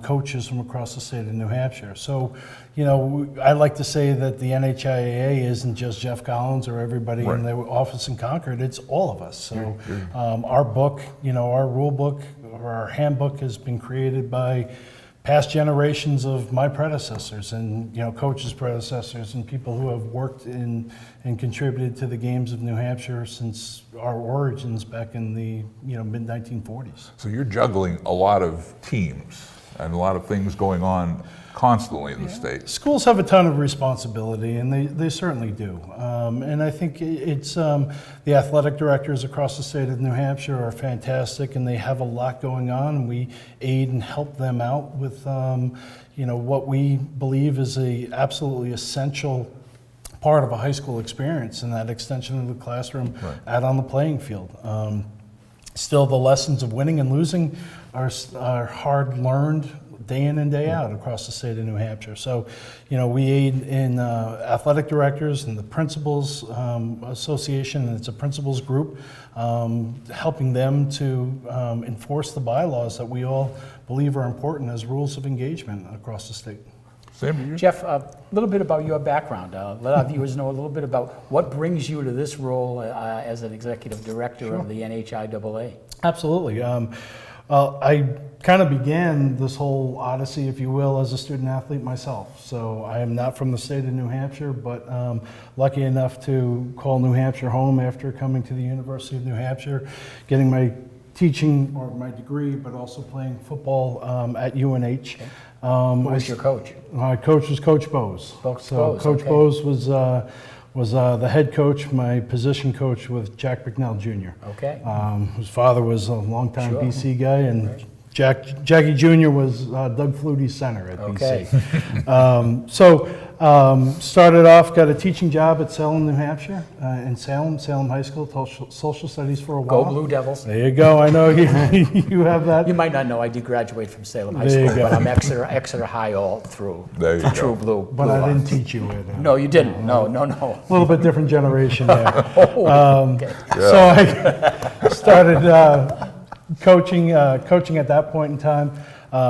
Speaker 4: coaches from across the state of New Hampshire. So, I like to say that the NHIAA isn't just Jeff Collins or everybody in the office in Concord, it's all of us. So our book, our rule book, or our handbook has been created by past generations of my predecessors and coaches' predecessors and people who have worked in and contributed to the games of New Hampshire since our origins back in the mid-1940s.
Speaker 1: So you're juggling a lot of teams and a lot of things going on constantly in the state.
Speaker 4: Schools have a ton of responsibility, and they certainly do. And I think it's the athletic directors across the state of New Hampshire are fantastic, and they have a lot going on. And we aid and help them out with what we believe is a absolutely essential part of a high school experience and that extension of the classroom out on the playing field. Still, the lessons of winning and losing are hard learned day in and day out across the state of New Hampshire. So, we aid in athletic directors and the principals association, and it's a principals group, helping them to enforce the bylaws that we all believe are important as rules of engagement across the state.
Speaker 1: Same to you.
Speaker 2: Jeff, a little bit about your background. Let our viewers know a little bit about what brings you to this role as an executive director of the NHIAA.
Speaker 4: Absolutely. I kind of began this whole odyssey, if you will, as a student athlete myself. So I am not from the state of New Hampshire, but lucky enough to call New Hampshire home after coming to the University of New Hampshire, getting my teaching or my degree, but also playing football at UNH.
Speaker 2: Who was your coach?
Speaker 4: My coach was Coach Bose.
Speaker 2: Coach
Speaker 4: So
Speaker 2: Bose,
Speaker 4: Coach
Speaker 2: okay.
Speaker 4: Bose was the head coach, my position coach with Jack Bicknell Jr.
Speaker 2: Okay.
Speaker 4: Whose father was a longtime
Speaker 2: Sure.
Speaker 4: BC guy, and Jackie Jr. was Doug Flutie's center at
Speaker 2: Okay.
Speaker 4: BC. Started off, got a teaching job at Salem, New Hampshire, in Salem High School, taught social studies for a
Speaker 2: Go
Speaker 4: while.
Speaker 2: Blue Devils.
Speaker 4: There you go. I know you have that.
Speaker 2: You might not know I did graduate from Salem High
Speaker 4: There you
Speaker 2: School,
Speaker 4: go.
Speaker 2: but I'm Exeter High all through.
Speaker 1: There you go.
Speaker 2: True blue.
Speaker 4: But
Speaker 2: blue
Speaker 4: I didn't
Speaker 2: Hawks.
Speaker 4: teach you it.
Speaker 2: No, you didn't. No.
Speaker 4: A little bit different generation there.
Speaker 2: Okay.
Speaker 4: So I started coaching at that point in time,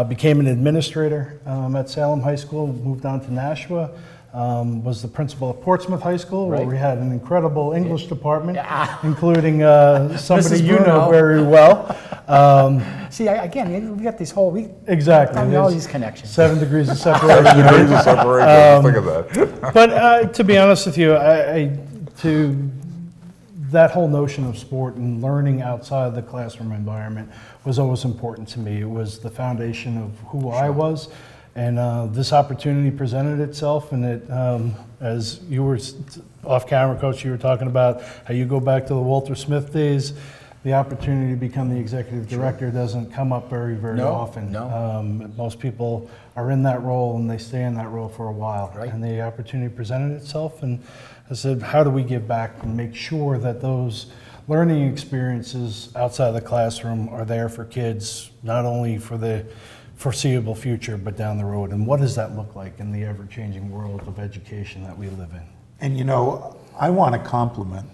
Speaker 4: became an administrator at Salem High School, moved on to Nashua, was the principal at Portsmouth High School, where
Speaker 2: Right.
Speaker 4: we had an incredible English department,
Speaker 2: Yeah.
Speaker 4: including somebody
Speaker 2: Mrs.
Speaker 4: you know
Speaker 2: Bruno.
Speaker 4: very well.
Speaker 2: See, again, we got this whole week.
Speaker 4: Exactly.
Speaker 2: Telling me all
Speaker 4: There's
Speaker 2: these connections.
Speaker 4: 7 degrees of separation.
Speaker 1: Degrees of separation. Think of that.
Speaker 4: But to be honest with you, that whole notion of sport and learning outside of the classroom environment was always important to me. It was the foundation of who I was, and this opportunity presented itself. And it, as you were off camera, Coach, you were talking about how you go back to the Walter Smith days. The opportunity to become the executive director doesn't come up very
Speaker 2: No,
Speaker 4: often.
Speaker 2: no.
Speaker 4: Most people are in that role and they stay in that role for a while.
Speaker 2: Right.
Speaker 4: And the opportunity presented itself, and I said, how do we give back and make sure that those learning experiences outside of the classroom are there for kids, not only for the foreseeable future, but down the road? And what does that look like in the ever-changing world of education that we live in?
Speaker 3: And I want to compliment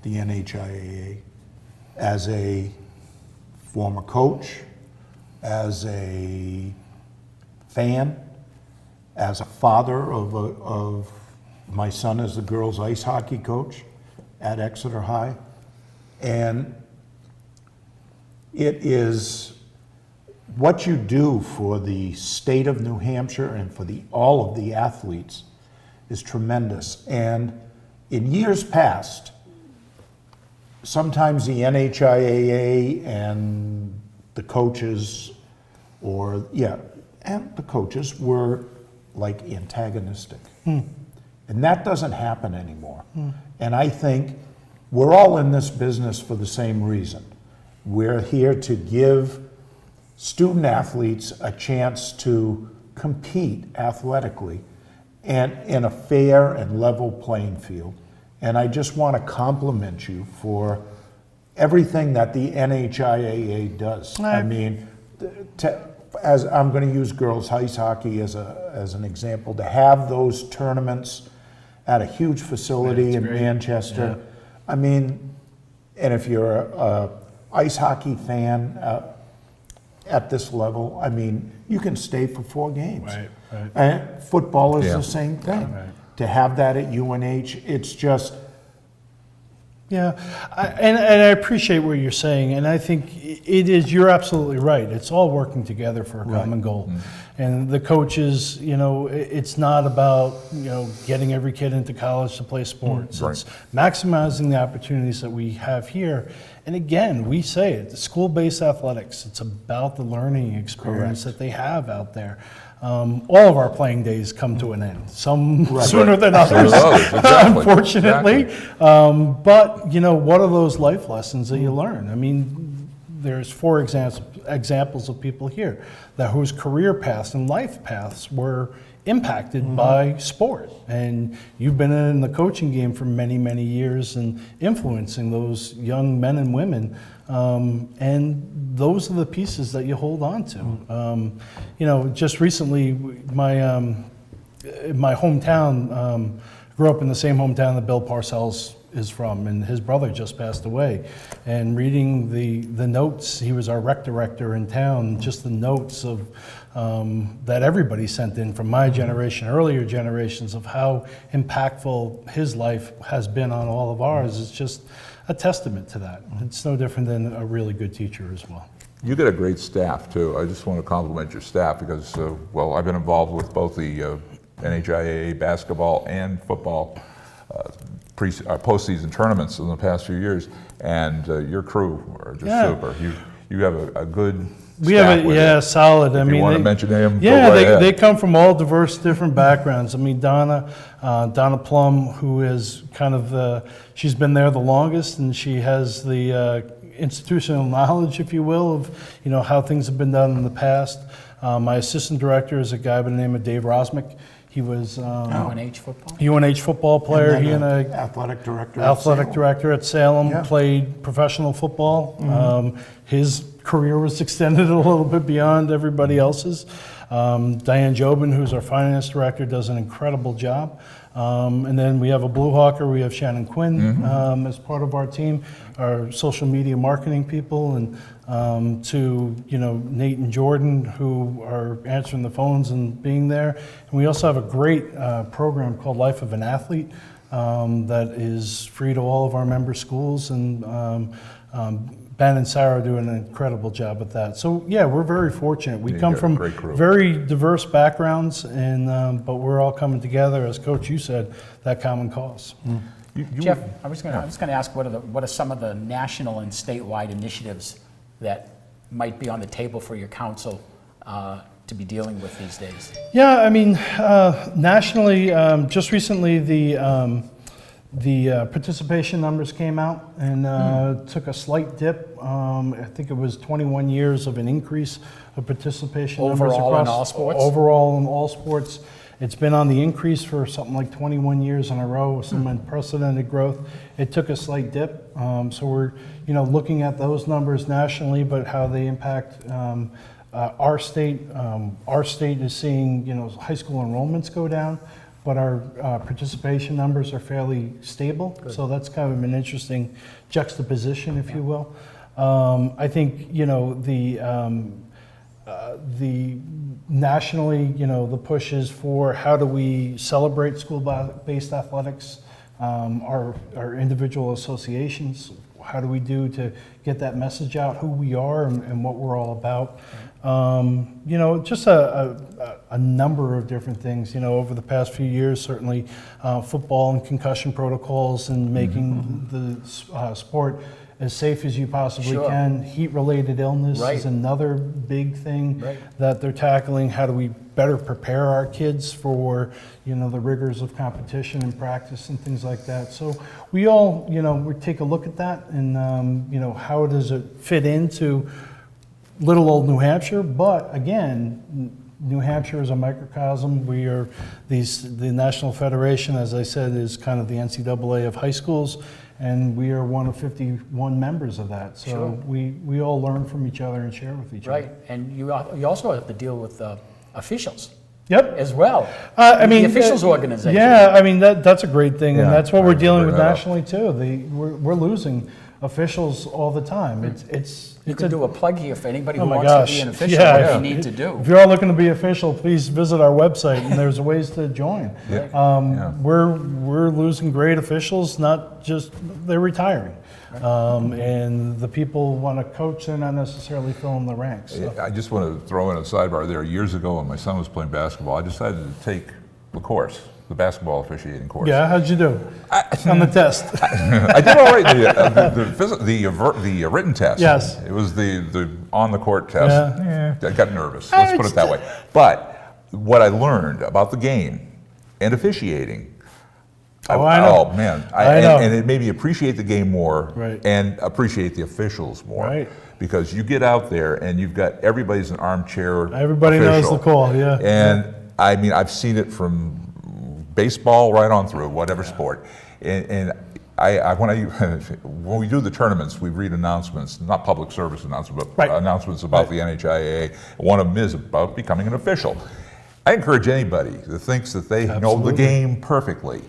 Speaker 3: the NHIAA as a former coach, as a fan, as a father of my son is the girls ice hockey coach at Exeter High. And it is what you do for the state of New Hampshire and for all of the athletes is tremendous. And in years past, sometimes the NHIAA and the coaches, and the coaches were like antagonistic. And that doesn't happen anymore. And I think we're all in this business for the same reason. We're here to give student athletes a chance to compete athletically and in a fair and level playing field. And I just want to compliment you for everything that the NHIAA does. I mean, as I'm going to use girls ice hockey as an example, to have those tournaments at a huge facility in Manchester.
Speaker 4: Yeah.
Speaker 3: I mean, and if you're a ice hockey fan at this level, I mean, you can stay for 4 games.
Speaker 4: Right.
Speaker 3: And football is
Speaker 1: Yeah.
Speaker 3: the same thing.
Speaker 4: Right.
Speaker 3: To have that at UNH, it's just,
Speaker 4: Yeah, and I appreciate what you're saying, and I think it is, you're absolutely right. It's all working together for a common goal. And the coaches, it's not about, getting every kid into college to play sports.
Speaker 1: Right.
Speaker 4: It's maximizing the opportunities that we have here. And again, we say it, the school-based athletics, it's about the learning experience that they have out there. All of our playing days come to an end, some sooner than others,
Speaker 1: Exactly.
Speaker 4: unfortunately.
Speaker 1: Exactly.
Speaker 4: But, what are those life lessons that you learn? I mean, there's 4 examples of people here whose career paths and life paths were impacted by sport. And you've been in the coaching game for many, many years and influencing those young men and women. And those are the pieces that you hold on to. You know, just recently, my hometown, grew up in the same hometown that Bill Parcells is from, and his brother just passed away. And reading the notes, he was our rec director in town, just the notes of that everybody sent in from my generation, earlier generations, of how impactful his life has been on all of ours. It's just a testament to that. It's no different than a really good teacher as well.
Speaker 1: You get a great staff too. I just want to compliment your staff because, well, I've been involved with both the NHIAA basketball and football postseason tournaments in the past few years, and your crew are just super. You have a good
Speaker 4: We have
Speaker 1: staff with
Speaker 4: it,
Speaker 1: you.
Speaker 4: solid. I
Speaker 1: If
Speaker 4: mean,
Speaker 1: you want to mention them, go
Speaker 4: yeah,
Speaker 1: right ahead.
Speaker 4: they come from all diverse, different backgrounds. I mean, Donna Plum, who is kind of she's been there the longest, and she has the institutional knowledge, if you will, of how things have been done in the past. My assistant director is a guy by the name of Dave Rosmick. He was
Speaker 2: UNH football?
Speaker 4: UNH football player.
Speaker 3: And
Speaker 4: He
Speaker 3: then
Speaker 4: and
Speaker 3: athletic director. at
Speaker 4: athletic
Speaker 3: Salem.
Speaker 4: director at Salem,
Speaker 3: Yeah.
Speaker 4: played professional football. His career was extended a little bit beyond everybody else's. Diane Jobin, who's our finance director, does an incredible job. And then we have a Blue Hawker, we have Shannon Quinn as part of our team, our social media marketing people, and to Nate and Jordan, who are answering the phones and being there. And we also have a great program called Life of an Athlete that is free to all of our member schools, and Ben and Sarah do an incredible job with that. So yeah, we're very fortunate. We
Speaker 1: You
Speaker 4: come
Speaker 1: got a
Speaker 4: from
Speaker 1: great crew.
Speaker 4: very diverse backgrounds, and but we're all coming together, as Coach, you said, that common cause.
Speaker 1: You
Speaker 2: Jeff, I was going to ask, what are some of the national and statewide initiatives that might be on the table for your council to be dealing with these days?
Speaker 4: Yeah, I mean, nationally, just recently the participation numbers came out and took a slight dip. I think it was 21 years of an increase of participation numbers
Speaker 2: Overall in
Speaker 4: across
Speaker 2: all sports?
Speaker 4: Overall in all sports. It's been on the increase for something like 21 years in a row, some unprecedented growth. It took a slight dip, so we're looking at those numbers nationally, but how they impact our state. Our state is seeing high school enrollments go down, but our participation numbers are fairly stable. So that's kind of an interesting juxtaposition, if you will. I think the nationally, the push is for how do we celebrate school-based athletics, our individual associations. How do we do to get that message out, who we are and what we're all about? Just a number of different things. Over the past few years, certainly football and concussion protocols and making the sport as safe as you possibly
Speaker 2: Sure.
Speaker 4: can. Heat-related illness
Speaker 2: Right.
Speaker 4: is another big thing
Speaker 2: Right.
Speaker 4: that they're tackling. How do we better prepare our kids for the rigors of competition and practice and things like that? So we all we take a look at that and how does it fit into little old New Hampshire? But again, New Hampshire is a microcosm. We are the National Federation, as I said, is kind of the NCAA of high schools, and we are one of 51 members of that. So
Speaker 2: Sure.
Speaker 4: we all learn from each other and share with each
Speaker 2: Right,
Speaker 4: other.
Speaker 2: and you also have to deal with officials
Speaker 4: Yep.
Speaker 2: as well.
Speaker 4: I mean,
Speaker 2: the officials organization.
Speaker 4: Yeah, I mean that's a great thing, and
Speaker 1: Yeah,
Speaker 4: that's what
Speaker 1: I
Speaker 4: we're
Speaker 1: was
Speaker 4: dealing with
Speaker 1: bringing that up.
Speaker 4: nationally too. We're losing officials all the time. It's
Speaker 2: You could do a plug here for anybody who
Speaker 4: Oh my
Speaker 2: wants
Speaker 4: gosh.
Speaker 2: to be an official,
Speaker 4: Yeah,
Speaker 2: what
Speaker 4: yeah.
Speaker 2: you need to do.
Speaker 4: If you're all looking to be official, please visit our website, and there's ways to join.
Speaker 1: Yeah. Yeah.
Speaker 4: We're losing great officials. Not just they're retiring, and the people want to coach. They're not necessarily filling the ranks. So.
Speaker 1: I just want to throw in a sidebar there. Years ago, when my son was playing basketball, I decided to take the course, the basketball officiating course.
Speaker 4: Yeah, how'd you do on the test?
Speaker 1: I did all right. The written test.
Speaker 4: Yes.
Speaker 1: It was the on the court test.
Speaker 4: Yeah.
Speaker 1: I got nervous. Let's put it that way. But what I learned about the game and officiating.
Speaker 4: Oh, I know.
Speaker 1: Oh man,
Speaker 4: I know.
Speaker 1: And it made me appreciate the game more,
Speaker 4: Right.
Speaker 1: and appreciate the officials more.
Speaker 4: Right.
Speaker 1: Because you get out there and you've got everybody's an armchair.
Speaker 4: Everybody knows
Speaker 1: official.
Speaker 4: the call, yeah.
Speaker 1: And I mean, I've seen it from baseball right on through, whatever sport. And when we do the tournaments, we read announcements, not public service announcements, but announcements about the NHIAA. One of them is about becoming an official. I encourage anybody that thinks that they know the game perfectly.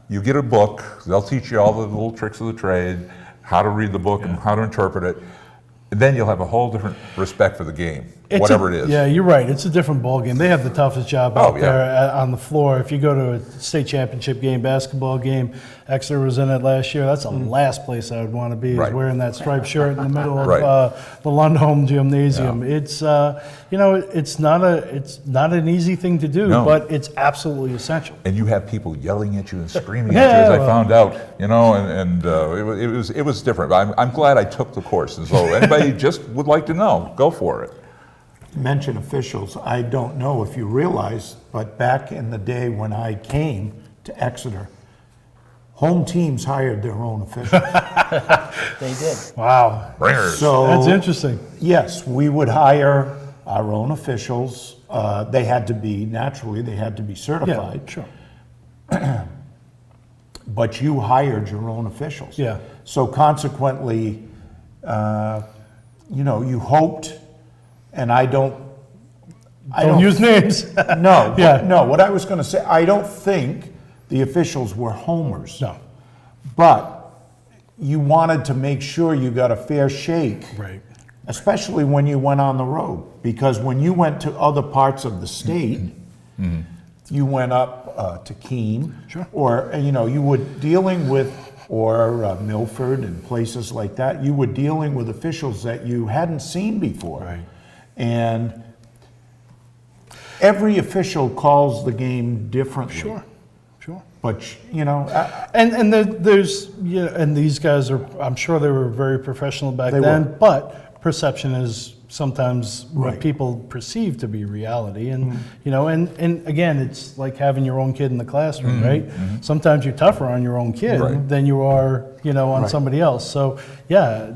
Speaker 1: You get a book, they'll teach you all the little tricks of the trade, how to read the book and how to interpret it. And then you'll have a whole different respect for the game, whatever it is.
Speaker 4: Yeah, you're right. It's a different ball game. They have the toughest job out there on the floor. If you go to a state championship game, basketball game, Exeter was in it last year. That's the last place I would want to be, is wearing that striped shirt in the middle of the Lundholm Gymnasium. It's it's not an easy thing to do, but it's absolutely essential.
Speaker 1: And you have people yelling at you and screaming at you, as I found out, and it was different. I'm glad I took the course, and so anybody just would like to know, go for it.
Speaker 3: You mentioned officials. I don't know if you realize, but back in the day when I came to Exeter, home teams hired their own officials.
Speaker 2: They did.
Speaker 4: Wow.
Speaker 1: Bringers.
Speaker 3: So
Speaker 4: That's interesting.
Speaker 3: yes, we would hire our own officials. They had to be certified.
Speaker 4: Yeah, sure.
Speaker 3: But you hired your own officials.
Speaker 4: Yeah.
Speaker 3: So consequently, you hoped, and I don't
Speaker 4: use names.
Speaker 3: No,
Speaker 4: Yeah.
Speaker 3: no. What I was going to say, I don't think the officials were homers.
Speaker 4: No.
Speaker 3: But you wanted to make sure you got a fair shake,
Speaker 4: Right.
Speaker 3: especially when you went on the road. Because when you went to other parts of the state, you went up to Keene,
Speaker 4: Sure.
Speaker 3: or you were dealing with, or Milford and places like that. You were dealing with officials that you hadn't seen before.
Speaker 4: Right.
Speaker 3: And every official calls the game differently.
Speaker 4: Sure.
Speaker 3: But,
Speaker 4: And and these guys are, I'm sure they were very professional back
Speaker 3: They
Speaker 4: then,
Speaker 3: were.
Speaker 4: but perception is sometimes what
Speaker 3: Right.
Speaker 4: people perceive to be reality. And, and again, it's like having your own kid in the classroom, right? Sometimes you're tougher on your own kid
Speaker 1: Right.
Speaker 4: than you are, on
Speaker 3: Right.
Speaker 4: somebody else. So, yeah,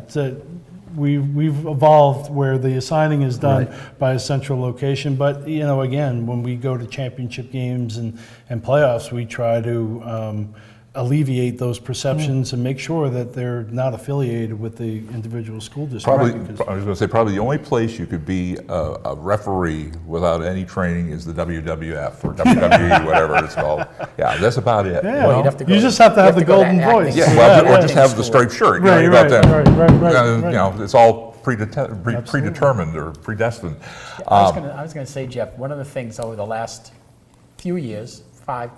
Speaker 4: we've evolved where the assigning is done by a central location. But, again, when we go to championship games and playoffs, we try to alleviate those perceptions and make sure that they're not affiliated with the individual school district.
Speaker 1: Probably,
Speaker 4: because-
Speaker 1: I was going to say, probably the only place you could be a referee without any training is the WWF or WWE, whatever it's called. Yeah, that's about it.
Speaker 4: Yeah,
Speaker 2: Well, you'd have to go
Speaker 4: you
Speaker 2: to-
Speaker 4: just have to
Speaker 2: you
Speaker 4: have
Speaker 2: have
Speaker 4: the
Speaker 2: to go to
Speaker 4: golden
Speaker 2: acting
Speaker 4: voice.
Speaker 1: Yeah,
Speaker 2: school.
Speaker 1: well,
Speaker 2: Yeah,
Speaker 1: or just have the striped shirt.
Speaker 4: Right,
Speaker 1: You know,
Speaker 4: right,
Speaker 1: about them.
Speaker 4: right.
Speaker 1: You know, it's all predetermined or predestined.
Speaker 2: I was going to say, Jeff, one of the things over the last few years, 5,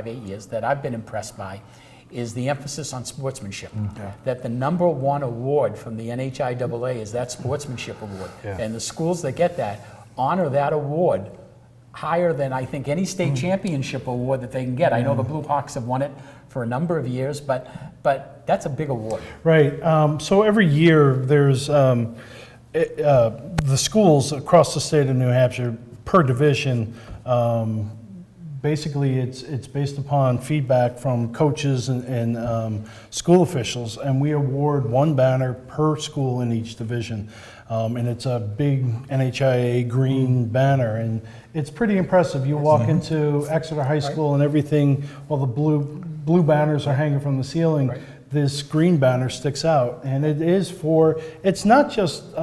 Speaker 2: 8 years, that I've been impressed by is the emphasis on sportsmanship. That the #1 award from the NHIAA is that sportsmanship award. And the schools that get that honor that award higher than I think any state championship award that they can get. I know the Blue Hawks have won it for a number of years, but that's a big award.
Speaker 4: Right. So every year there's the schools across the state of New Hampshire per division. Basically, it's based upon feedback from coaches and school officials, and we award one banner per school in each division. And it's a big NHIAA green banner, and it's pretty impressive. You walk into Exeter High School and everything, well, the blue banners are hanging from the ceiling. This green banner sticks out, and it's not just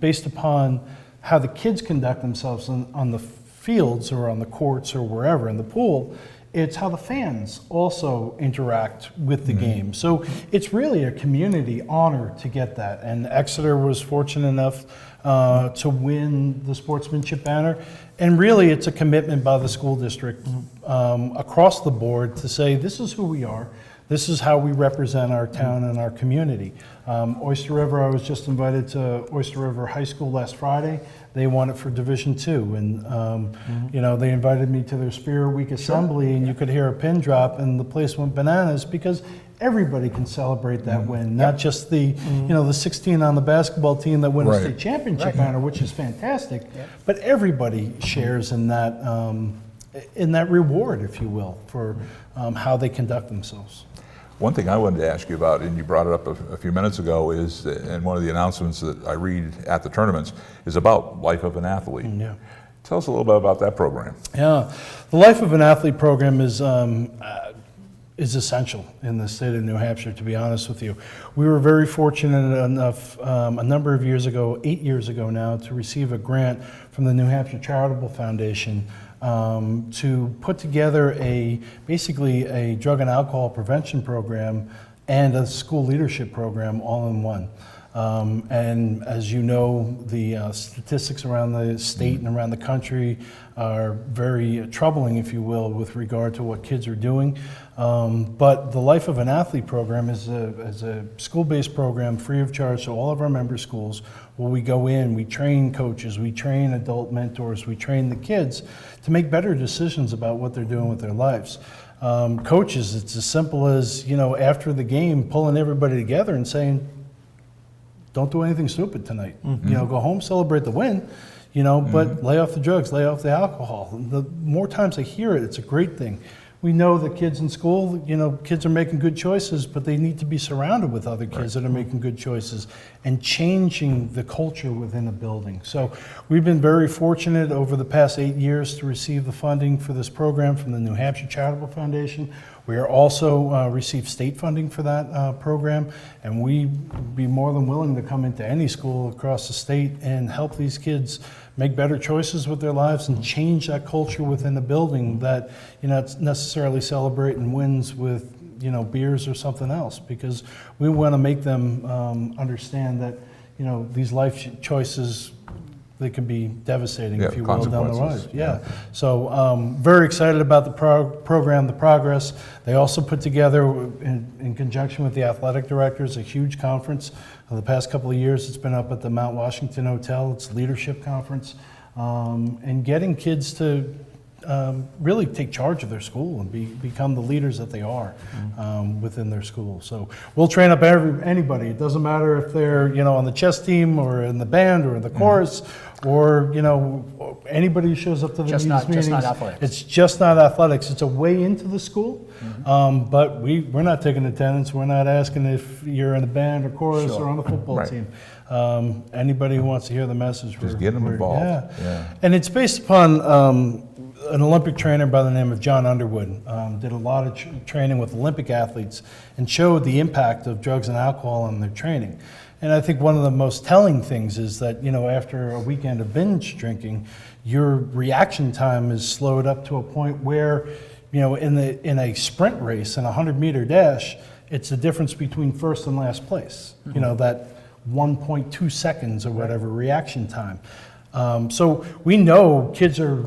Speaker 4: based upon how the kids conduct themselves on the fields or on the courts or wherever in the pool. It's how the fans also interact with the game. So it's really a community honor to get that. And Exeter was fortunate enough to win the sportsmanship banner. And really it's a commitment by the school district across the board to say, this is who we are. This is how we represent our town and our community. Oyster River, I was just invited to Oyster River High School last Friday. They won it for Division II, and they invited me to their Spirit Week assembly, and you could hear a pin drop, and the place went bananas because everybody can celebrate that win, not just the the 16 on the basketball team that win a state championship banner, which is fantastic, but everybody shares in that reward, if you will, for how they conduct themselves.
Speaker 1: One thing I wanted to ask you about, and you brought it up a few minutes ago, is, and one of the announcements that I read at the tournaments, is about life of an athlete. Tell us a little bit about that program.
Speaker 4: Yeah, the Life of an Athlete program is essential in the state of New Hampshire, to be honest with you. We were very fortunate enough a number of years ago, 8 years ago now, to receive a grant from the New Hampshire Charitable Foundation to put together basically a drug and alcohol prevention program and a school leadership program all in one. And as you know, the statistics around the state and around the country are very troubling, if you will, with regard to what kids are doing. But the Life of an Athlete program is a school-based program free of charge to all of our member schools, where we go in, we train coaches, we train adult mentors, we train the kids to make better decisions about what they're doing with their lives. Coaches, it's as simple as, after the game, pulling everybody together and saying, don't do anything stupid tonight.
Speaker 3: Mm-hmm.
Speaker 4: Go home, celebrate the win, but lay off the drugs, lay off the alcohol. The more times I hear it, it's a great thing. We know that kids in school, kids are making good choices, but they need to be surrounded with other kids that are making good choices and changing the culture within a building. So we've been very fortunate over the past 8 years to receive the funding for this program from the New Hampshire Charitable Foundation. We are also received state funding for that program, and we'd be more than willing to come into any school across the state and help these kids make better choices with their lives and change that culture within the building that it's necessarily celebrating wins with beers or something else, because we want to make them understand that these life choices, they can be devastating, if you will, down the road. So very excited about the program, the progress. They also put together, in conjunction with the athletic directors, a huge conference. The past couple of years, it's been up at the Mount Washington Hotel. It's a leadership conference, and getting kids to really take charge of their school and become the leaders that they are within their school. So we'll train up anybody. It doesn't matter if they're on the chess team or in the band or in the chorus or anybody who shows up to the meetings.
Speaker 2: Just not athletics.
Speaker 4: It's just not athletics. It's a way into the school, but we're not taking attendance. We're not asking if you're in the band or chorus or on the football team. Anybody who wants to hear the message,
Speaker 1: Just get them involved.
Speaker 4: Yeah. And it's based upon an Olympic trainer by the name of John Underwood. Did a lot of training with Olympic athletes and showed the impact of drugs and alcohol on their training. And I think one of the most telling things is that, after a weekend of binge drinking, your reaction time is slowed up to a point where, in a sprint race, in a 100-meter dash, it's the difference between first and last place. That 1.2 seconds or whatever reaction time. So we know kids are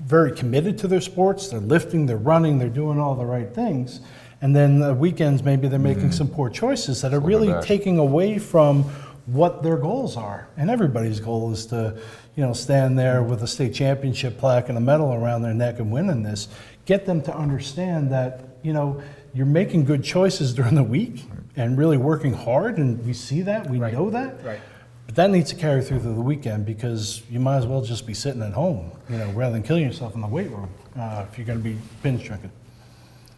Speaker 4: very committed to their sports. They're lifting, they're running, they're doing all the right things. And then the weekends, maybe they're making some poor choices that are really taking away from what their goals are. And everybody's goal is to, stand there with a state championship plaque and a medal around their neck and winning this. Get them to understand that, you're making good choices during the week and really working hard, and we see that, we know that.
Speaker 2: Right.
Speaker 4: But that needs to carry through to the weekend, because you might as well just be sitting at home, rather than killing yourself in the weight room if you're going to be binge drinking.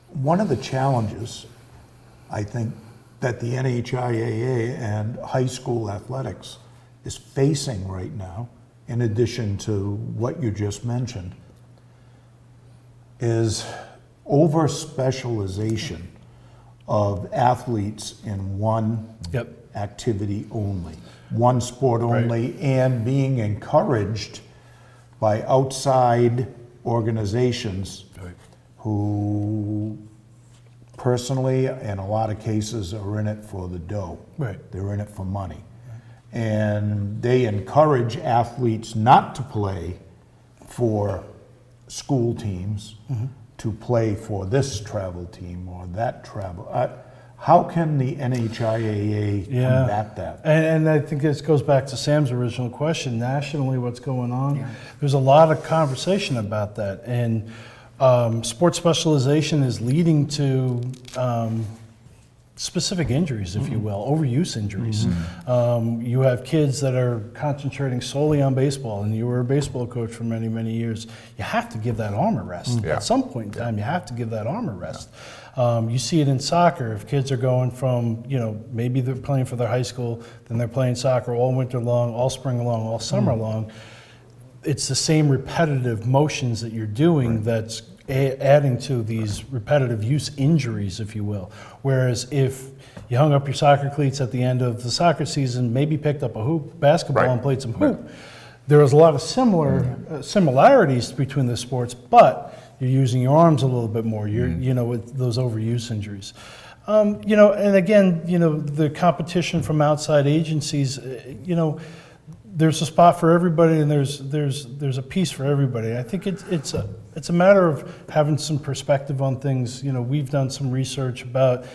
Speaker 3: One of the challenges, I think, that the NHIAA and high school athletics is facing right now, in addition to what you just mentioned, is over-specialization of athletes in one activity only, one sport only, and being encouraged by outside organizations who personally, in a lot of cases, are in it for the dough. They're in it for money. And they encourage athletes not to play for school teams, to play for this travel team or that travel. How can the NHIAA combat that?
Speaker 4: And I think this goes back to Sam's original question. Nationally, what's going on? There's a lot of conversation about that. And sports specialization is leading to specific injuries, if you will, overuse injuries. You have kids that are concentrating solely on baseball, and you were a baseball coach for many, many years. You have to give that arm a rest. At some point in time, you have to give that arm a rest. You see it in soccer. If kids are going from, maybe they're playing for their high school, then they're playing soccer all winter long, all spring long, all summer long. it's the same repetitive motions that you're doing that's adding to these repetitive use injuries, if you will. Whereas if you hung up your soccer cleats at the end of the soccer season, maybe picked up a hoop, basketball,
Speaker 1: Right.
Speaker 4: and played some hoop, there was a lot of similarities between the sports, but you're using your arms a little bit more. You're, with those overuse injuries. And again, the competition from outside agencies, there's a spot for everybody, and there's a piece for everybody. I think it's a matter of having some perspective on things. We've done some research about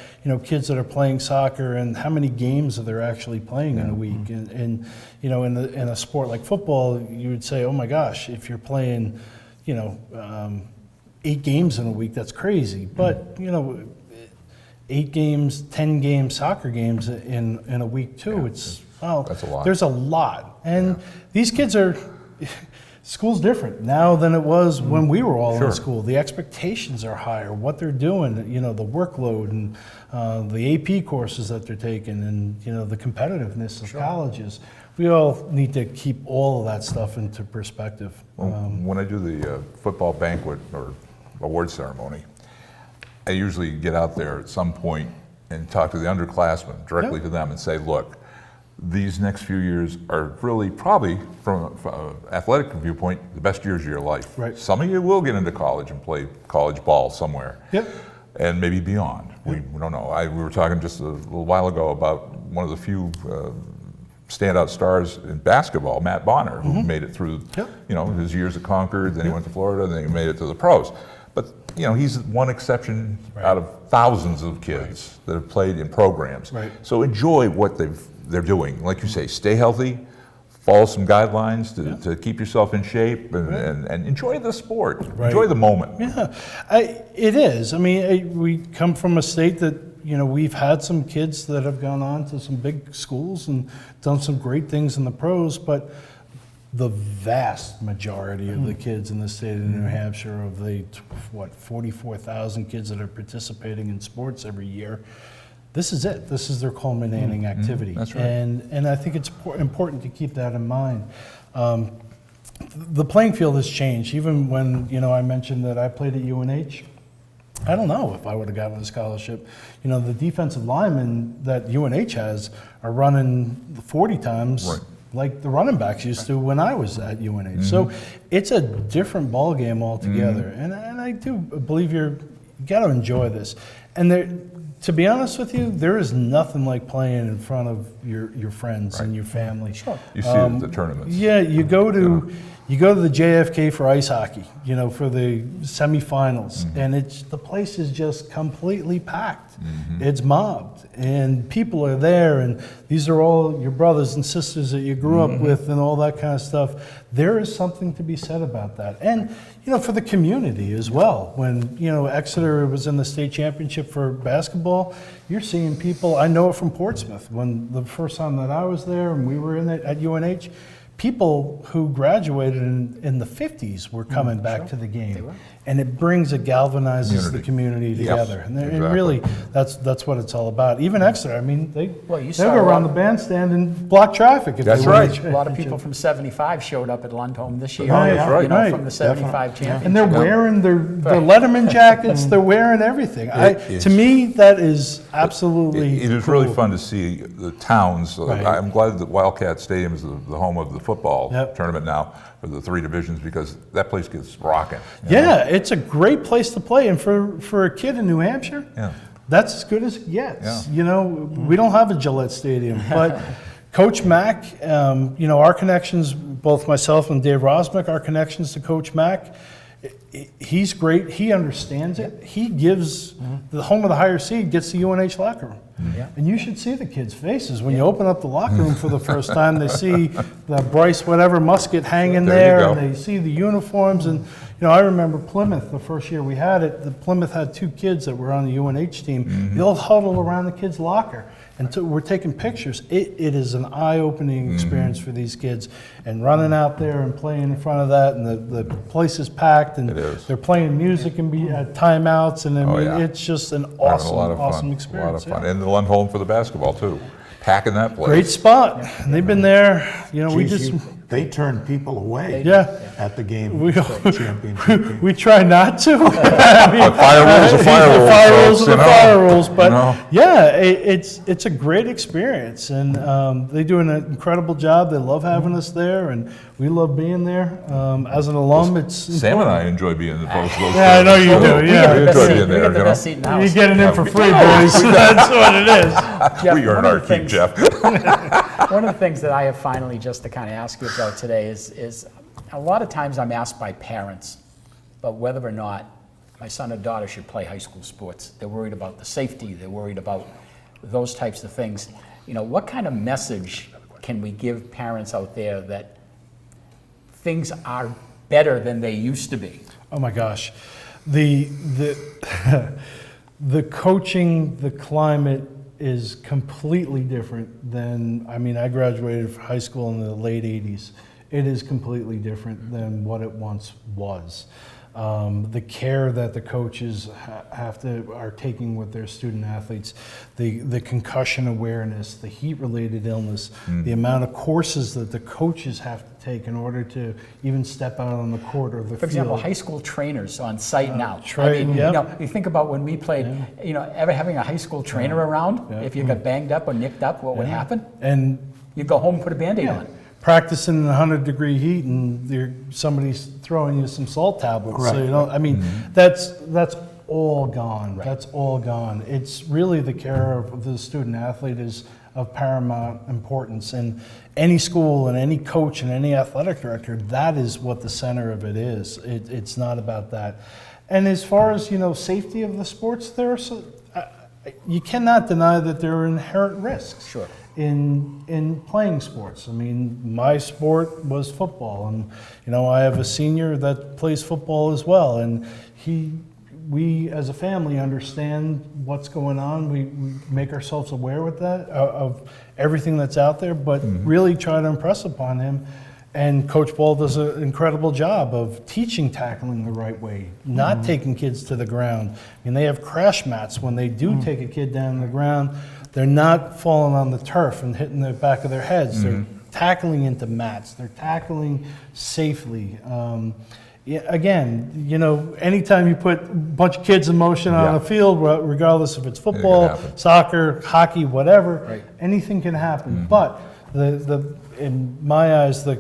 Speaker 4: kids that are playing soccer and how many games are they actually playing in a week. And in a sport like football, you would say, oh my gosh, if you're playing 8 games in a week, that's crazy. But 8 games, 10 games, soccer games in a week too.
Speaker 1: That's a lot.
Speaker 4: There's a lot. And these kids school's different now than it was when we were all in school. The expectations are higher, what they're doing, the workload and the AP courses that they're taking, and the competitiveness of colleges. We all need to keep all of that stuff into perspective.
Speaker 1: When I do the football banquet or award ceremony, I usually get out there at some point and talk to the underclassmen, directly to them, and say, look, these next few years are really probably, from an athletic viewpoint, the best years of your life.
Speaker 4: Right.
Speaker 1: Some of you will get into college and play college ball somewhere.
Speaker 4: Yep.
Speaker 1: And maybe beyond. We don't know. We were talking just a little while ago about one of the few standout stars in basketball, Matt Bonner, who made it through his years at Concord, then he went to Florida, then he made it to the pros. But he's one exception out of thousands of kids that have played in programs.
Speaker 4: Right.
Speaker 1: So enjoy what they're doing. Like you say, stay healthy, follow some guidelines to keep yourself in shape, and enjoy the sport.
Speaker 4: Right.
Speaker 1: Enjoy the moment.
Speaker 4: Yeah, it is. I mean, we come from a state that, we've had some kids that have gone on to some big schools and done some great things in the pros, but the vast majority of the kids in the state of New Hampshire, of the 44,000 kids that are participating in sports every year, this is it. This is their culminating activity.
Speaker 1: That's right.
Speaker 4: And I think it's important to keep that in mind. The playing field has changed. Even when I mentioned that I played at UNH, I don't know if I would have gotten a scholarship. The defensive linemen that UNH has are running 40 times.
Speaker 1: Right.
Speaker 4: Like the running backs used to when I was at UNH. So it's a different ball game altogether. And I do believe you got to enjoy this. And to be honest with you, there is nothing like playing in front of your friends and your family. Sure.
Speaker 1: You see it at the tournaments.
Speaker 4: Yeah, you go to the JFK for ice hockey, for the semifinals, and the place is just completely packed. It's mobbed, and people are there, and these are all your brothers and sisters that you grew up with, and all that kind of stuff. There is something to be said about that, and for the community as well. When Exeter was in the state championship for basketball, you're seeing people. I know it from Portsmouth. When the first time that I was there, and we were in it at UNH. People who graduated in the 50s were coming back to the game, and it galvanizes the community together. And really, that's what it's all about. Even Exeter, I mean, they go around the bandstand and block traffic.
Speaker 1: That's right.
Speaker 2: A lot of people from 75 showed up at Lundholm this year.
Speaker 1: Right.
Speaker 2: From the 75 championship.
Speaker 4: And they're wearing their Letterman jackets. They're wearing everything. To me, that is absolutely.
Speaker 1: It is really fun to see the towns.
Speaker 4: Right.
Speaker 1: I'm glad that Wildcat Stadium is the home of the football tournament now for the 3 divisions, because that place gets rocking.
Speaker 4: Yeah, it's a great place to play, and for a kid in New Hampshire, that's as good as it gets.
Speaker 1: Yeah.
Speaker 4: We don't have a Gillette Stadium, but Coach Mack, our connections, both myself and Dave Rosmick, our connections to Coach Mack, he's great. He understands it. He gives the home of the higher seed gets the UNH locker room. And you should see the kids' faces when you open up the locker room for the first time. They see the Bryce whatever musket hanging there, and they see the uniforms. And I remember Plymouth, the first year we had it. Plymouth had 2 kids that were on the UNH team. They all huddled around the kids' locker, and we're taking pictures. It is an eye-opening experience for these kids, and running out there and playing in front of that, and the place is packed, and they're playing music and at timeouts, and it's just an awesome experience.
Speaker 1: A lot of fun. And the Lundholm for the basketball too. packing that place.
Speaker 4: Great spot. And they've been there, you know, we
Speaker 3: Geez,
Speaker 4: just,
Speaker 3: they turn people away
Speaker 4: yeah.
Speaker 3: at the game,
Speaker 4: We-
Speaker 3: championship game.
Speaker 4: We try not to.
Speaker 1: But fire rules are fire rules.
Speaker 4: The fire
Speaker 1: folks,
Speaker 4: rules are
Speaker 1: you
Speaker 4: the
Speaker 1: know?
Speaker 4: fire rules, but
Speaker 1: You know?
Speaker 4: yeah, it's a great experience, and they do an incredible job. They love having us there, and we love being there. As an alum, it's
Speaker 1: Sam and I enjoy being in both of those.
Speaker 4: Yeah, I know you
Speaker 1: places.
Speaker 4: do,
Speaker 2: We
Speaker 4: yeah.
Speaker 2: got
Speaker 1: We
Speaker 2: the best
Speaker 1: enjoy
Speaker 2: seat-
Speaker 1: being
Speaker 2: we
Speaker 1: there,
Speaker 2: got the
Speaker 1: you know?
Speaker 2: best seat in the
Speaker 4: You're
Speaker 2: house.
Speaker 4: getting in for free, boys. That's what it is.
Speaker 2: Jeff,
Speaker 1: We earn
Speaker 2: one of
Speaker 1: our
Speaker 2: the
Speaker 1: keep,
Speaker 2: things-
Speaker 1: Jeff.
Speaker 2: One of the things that I have finally, just to kind of ask you about today, is a lot of times I'm asked by parents about whether or not my son or daughter should play high school sports. They're worried about the safety, they're worried about those types of things. You know, what kind of message can we give parents out there that things are better than they used to be?
Speaker 4: Oh my gosh, the the coaching, the climate is completely different than, I mean, I graduated from high school in the late 80s. It is completely different than what it once was. The care that the coaches are taking with their student athletes, the concussion awareness, the heat-related illness, the amount of courses that the coaches have to take in order to even step out on the court or the field.
Speaker 2: For example, high school trainers on site now.
Speaker 4: train,
Speaker 2: You
Speaker 4: yep.
Speaker 2: know, you think about when we played, you know, ever having a high school trainer around,
Speaker 4: Yeah.
Speaker 2: if you got banged up or nicked up, what would happen?
Speaker 4: And
Speaker 2: You'd go home and put a Band-Aid on.
Speaker 4: practicing in 100-degree heat and somebody's throwing you some salt tablets. So you know, I mean, that's all gone. That's all gone. It's really the care of the student athlete is of paramount importance. And any school and any coach and any athletic director, that is what the center of it is. It's not about that. And as far as, you know, safety of the sports, you cannot deny that there are inherent risks.
Speaker 2: Sure.
Speaker 4: In playing sports. I mean, my sport was football, and you know, I have a senior that plays football as well, and we as a family understand what's going on. We make ourselves aware with that of everything that's out there, but really try to impress upon him. And Coach Ball does an incredible job of teaching tackling the right way, not taking kids to the ground. I mean, they have crash mats when they do take a kid down to the ground. They're not falling on the turf and hitting the back of their heads. They're tackling into mats. They're tackling safely. Again, you know, anytime you put a bunch of kids in motion on
Speaker 1: Yeah.
Speaker 4: a field, regardless if it's football,
Speaker 1: happen.
Speaker 4: soccer, hockey, whatever,
Speaker 2: Right.
Speaker 4: anything can happen. But in my eyes, the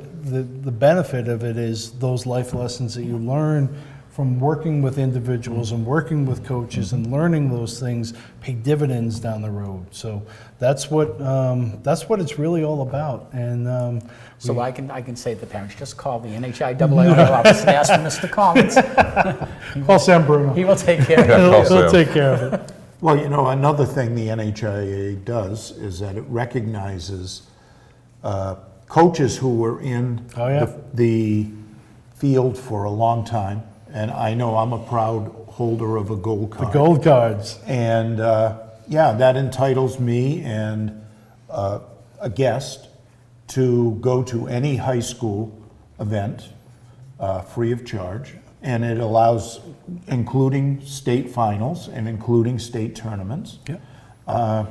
Speaker 4: benefit of it is those life lessons that you learn from working with individuals and working with coaches and learning those things pay dividends down the road. So that's what it's really all about. And
Speaker 2: So I can say to the parents, just call the NHIAA office and ask for Mr. Collins.
Speaker 4: call Sam Bruno.
Speaker 2: He will take care of it.
Speaker 1: Yeah, call
Speaker 4: He'll
Speaker 1: Sam.
Speaker 4: take care of it.
Speaker 3: Well, you know, another thing the NHIAA does is that it recognizes coaches who were in
Speaker 4: Oh, yeah.
Speaker 3: the field for a long time. And I know I'm a proud holder of a gold
Speaker 4: The
Speaker 3: card.
Speaker 4: gold cards.
Speaker 3: And yeah, that entitles me and a guest to go to any high school event free of charge. And it allows, including state finals and including state tournaments.
Speaker 4: Yeah.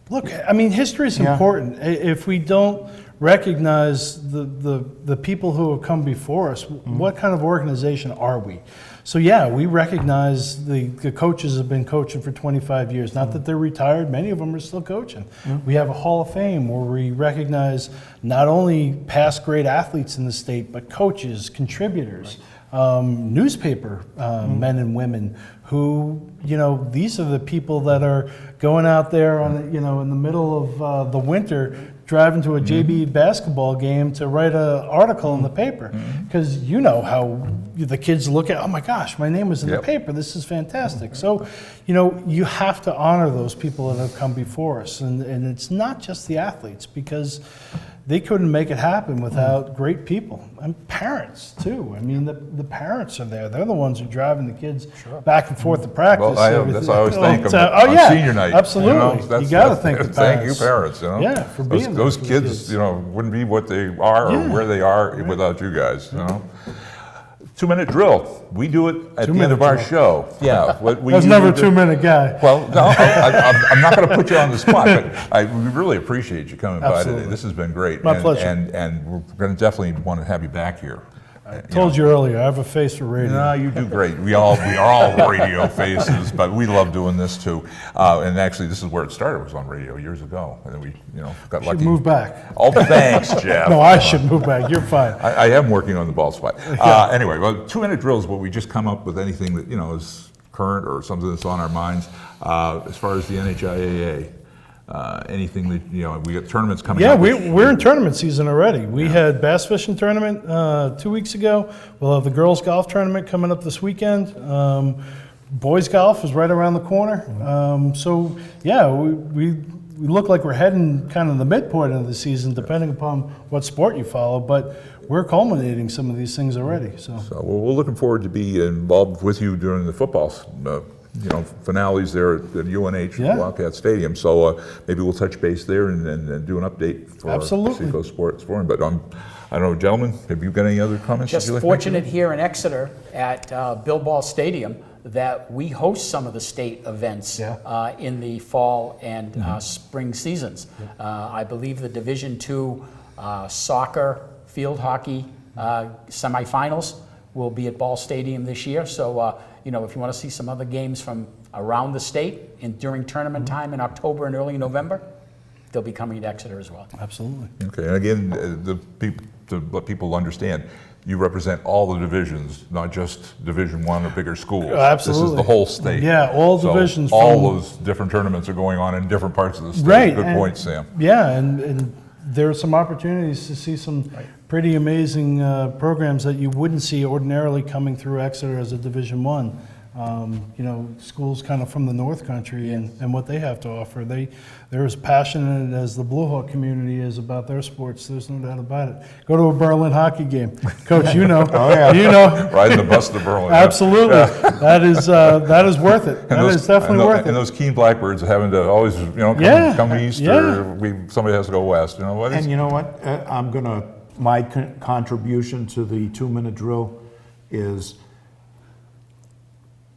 Speaker 4: Look, I mean, history is
Speaker 3: Yeah.
Speaker 4: important. If we don't recognize the people who have come before us, what kind of organization are we? So yeah, we recognize the coaches have been coaching for 25 years. Not that they're retired, many of them are still coaching. We have a Hall of Fame where we recognize not only past great athletes in the state, but coaches, contributors, newspaper men and women who, you know, these are the people that are going out there on, you know, in the middle of the winter, driving to a JV basketball game to write an article in the paper. Because you know how the kids look at, oh my gosh, my name was in the paper, this is fantastic. So, you know, you have to honor those people that have come before us. And it's not just the athletes, because they couldn't make it happen without great people. And parents, too. I mean, the parents are there. They're the ones who are driving the kids back and forth to practice.
Speaker 1: Well, that's what I always think of
Speaker 4: Oh,
Speaker 1: on
Speaker 4: yeah,
Speaker 1: senior night.
Speaker 4: absolutely.
Speaker 1: You know,
Speaker 4: You got to thank the parents.
Speaker 1: Thank you, parents. You know,
Speaker 4: Yeah, for being
Speaker 1: those
Speaker 4: there for the
Speaker 1: kids, you know, wouldn't be what they are or
Speaker 4: Yeah.
Speaker 1: where they are without you guys. You know. 2-minute drill. We do it at the end of our show. Yeah. What we
Speaker 4: I was
Speaker 1: usually
Speaker 4: never a
Speaker 1: do-
Speaker 4: 2-minute guy.
Speaker 1: Well, no, I'm not going to put you on the spot, but we really appreciate you coming by
Speaker 4: Absolutely.
Speaker 1: today. This has been great.
Speaker 4: My
Speaker 1: and,
Speaker 4: pleasure.
Speaker 1: And we're going to definitely want to have you back here.
Speaker 4: Told you earlier, I have a face for radio.
Speaker 1: No, you do great. We are all radio faces, but we love doing this too. And actually, this is where it started. It was on radio years ago, and then we, got
Speaker 4: Should
Speaker 1: lucky.
Speaker 4: move back.
Speaker 1: Oh, thanks, Jeff.
Speaker 4: No, I should move back. You're fine.
Speaker 1: I am working on the ball spot. Anyway, well, 2-minute drills, but we just come up with anything that is current or something that's on our minds. As far as the NHIAA, anything that we got tournaments coming
Speaker 4: Yeah,
Speaker 1: up.
Speaker 4: we're in tournament season already. We had bass fishing tournament 2 weeks ago. We'll have the girls golf tournament coming up this weekend. Boys golf is right around the corner. So yeah, we look like we're heading kind of the midpoint of the season, depending upon what sport you follow. But we're culminating some of these things already. So
Speaker 1: We're looking forward to be involved with you during the football finales there at UNH
Speaker 4: Yeah.
Speaker 1: Wildcat Stadium. So maybe we'll touch base there and do an update for
Speaker 4: Absolutely.
Speaker 1: Seacoast Sports Forum. But I don't know, gentlemen, have you got any other comments?
Speaker 2: Just
Speaker 1: that you'd like to make?
Speaker 2: fortunate here in Exeter at Bill Ball Stadium that we host some of the state events in the fall and spring seasons. I believe the Division II soccer, field hockey semifinals will be at Ball Stadium this year. So, if you want to see some other games from around the state and during tournament time in October and early November, they'll be coming to Exeter as well.
Speaker 4: absolutely.
Speaker 1: Okay, and again, to let people understand, you represent all the divisions, not just Division I or bigger schools.
Speaker 4: Absolutely.
Speaker 1: This is the whole state.
Speaker 4: Yeah, all
Speaker 1: So
Speaker 4: divisions
Speaker 1: all
Speaker 4: from-
Speaker 1: those different tournaments are going on in different parts of the state.
Speaker 4: Right.
Speaker 1: Good
Speaker 4: and-
Speaker 1: point, Sam.
Speaker 4: Yeah, and there are some opportunities to see some pretty amazing programs that you wouldn't see ordinarily coming through Exeter as a Division I. Schools kind of from the North Country and what they have to offer. They're as passionate as the Blue Hawk community is about their sports. There's no doubt about it. Go to a Berlin hockey game, Coach. You know,
Speaker 1: Riding the bus to Berlin. yeah.
Speaker 4: Absolutely, that is worth it. That is definitely worth
Speaker 1: And
Speaker 4: it.
Speaker 1: those keen Blackbirds having to always, come east or somebody has to go west. What is
Speaker 3: And you know what? My contribution to the 2-minute drill is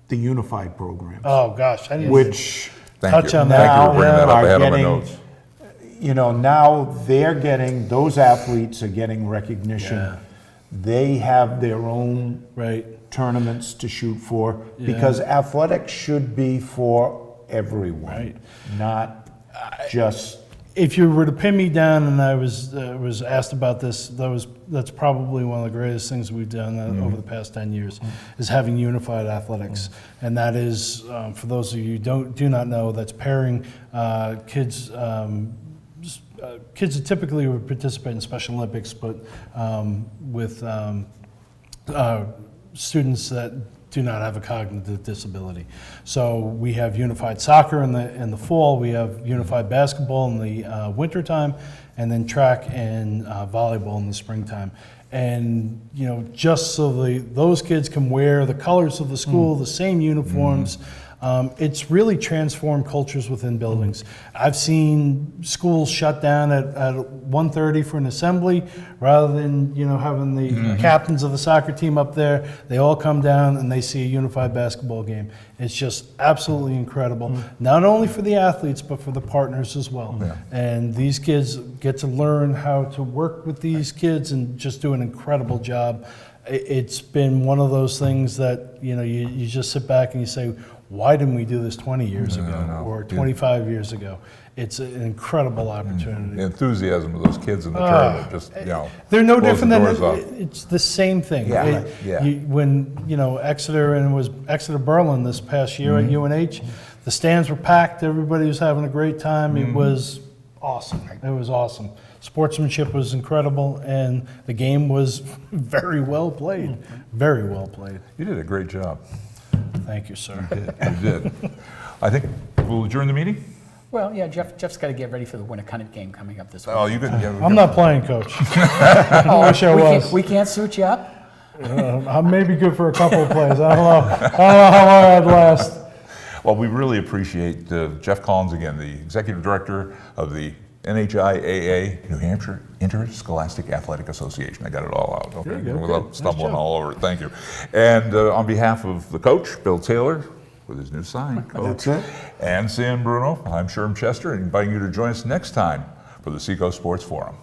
Speaker 3: the unified programs,
Speaker 4: Oh gosh, I didn't
Speaker 3: which
Speaker 1: Thank
Speaker 4: touch
Speaker 1: you.
Speaker 4: on
Speaker 1: Thank you for bringing that up. I
Speaker 3: are
Speaker 1: had on my
Speaker 3: getting,
Speaker 1: notes.
Speaker 3: now they're getting, those athletes are getting recognition.
Speaker 4: Yeah.
Speaker 3: They have their own
Speaker 4: right.
Speaker 3: tournaments to shoot for, because athletics should be for everyone,
Speaker 4: Right.
Speaker 3: not just.
Speaker 4: If you were to pin me down and I was asked about this, that's probably one of the greatest things we've done over the past 10 years, is having unified athletics. And that is, for those of you who do not know, that's pairing kids that typically would participate in Special Olympics, but with students that do not have a cognitive disability. So we have unified soccer in the fall, we have unified basketball in the wintertime, and then track and volleyball in the springtime. And just so those kids can wear the colors of the school, the same uniforms. It's really transformed cultures within buildings. I've seen schools shut down at 1:30 for an assembly, rather than having the captains of the soccer team up there. They all come down and they see a unified basketball game. It's just absolutely incredible, not only for the athletes but for the partners as well. And these kids get to learn how to work with these kids and just do an incredible job. It's been one of those things that you just sit back and you say, why didn't we do this 20 years ago or 25 years ago? It's an incredible opportunity.
Speaker 1: The enthusiasm of those kids in the tournament, just,
Speaker 4: They're no
Speaker 1: blows
Speaker 4: different
Speaker 1: the
Speaker 4: than,
Speaker 1: doors off.
Speaker 4: it's the same thing.
Speaker 1: Yeah, yeah.
Speaker 4: When, Exeter, and it was Exeter Berlin this past year at UNH, the stands were packed, everybody was having a great time. It was awesome. It was awesome. Sportsmanship was incredible, and the game was very well played. Very well played.
Speaker 1: You did a great job.
Speaker 4: Thank you, sir.
Speaker 1: You did. I think we'll adjourn the meeting.
Speaker 2: Well, yeah, Jeff's got to get ready for the Winnicott game coming up this week.
Speaker 1: Oh, you could.
Speaker 4: I'm not playing, Coach. I wish I was.
Speaker 2: We can't suit you up?
Speaker 4: I may be good for a couple of plays. I don't know how long I'd last.
Speaker 1: Well, we really appreciate Jeff Collins again, the executive director of the NHIAA, New Hampshire Interscholastic Athletic Association. I got it all out, okay?
Speaker 4: Very good,
Speaker 1: Without
Speaker 4: good.
Speaker 1: stumbling
Speaker 4: Nice job.
Speaker 1: all over it, thank you. And on behalf of the coach, Bill Taylor, with his new sign, Coach,
Speaker 3: That's it.
Speaker 1: and Sam Bruno, I'm Sherm Chester, inviting you to join us next time for the Seacoast Sports Forum.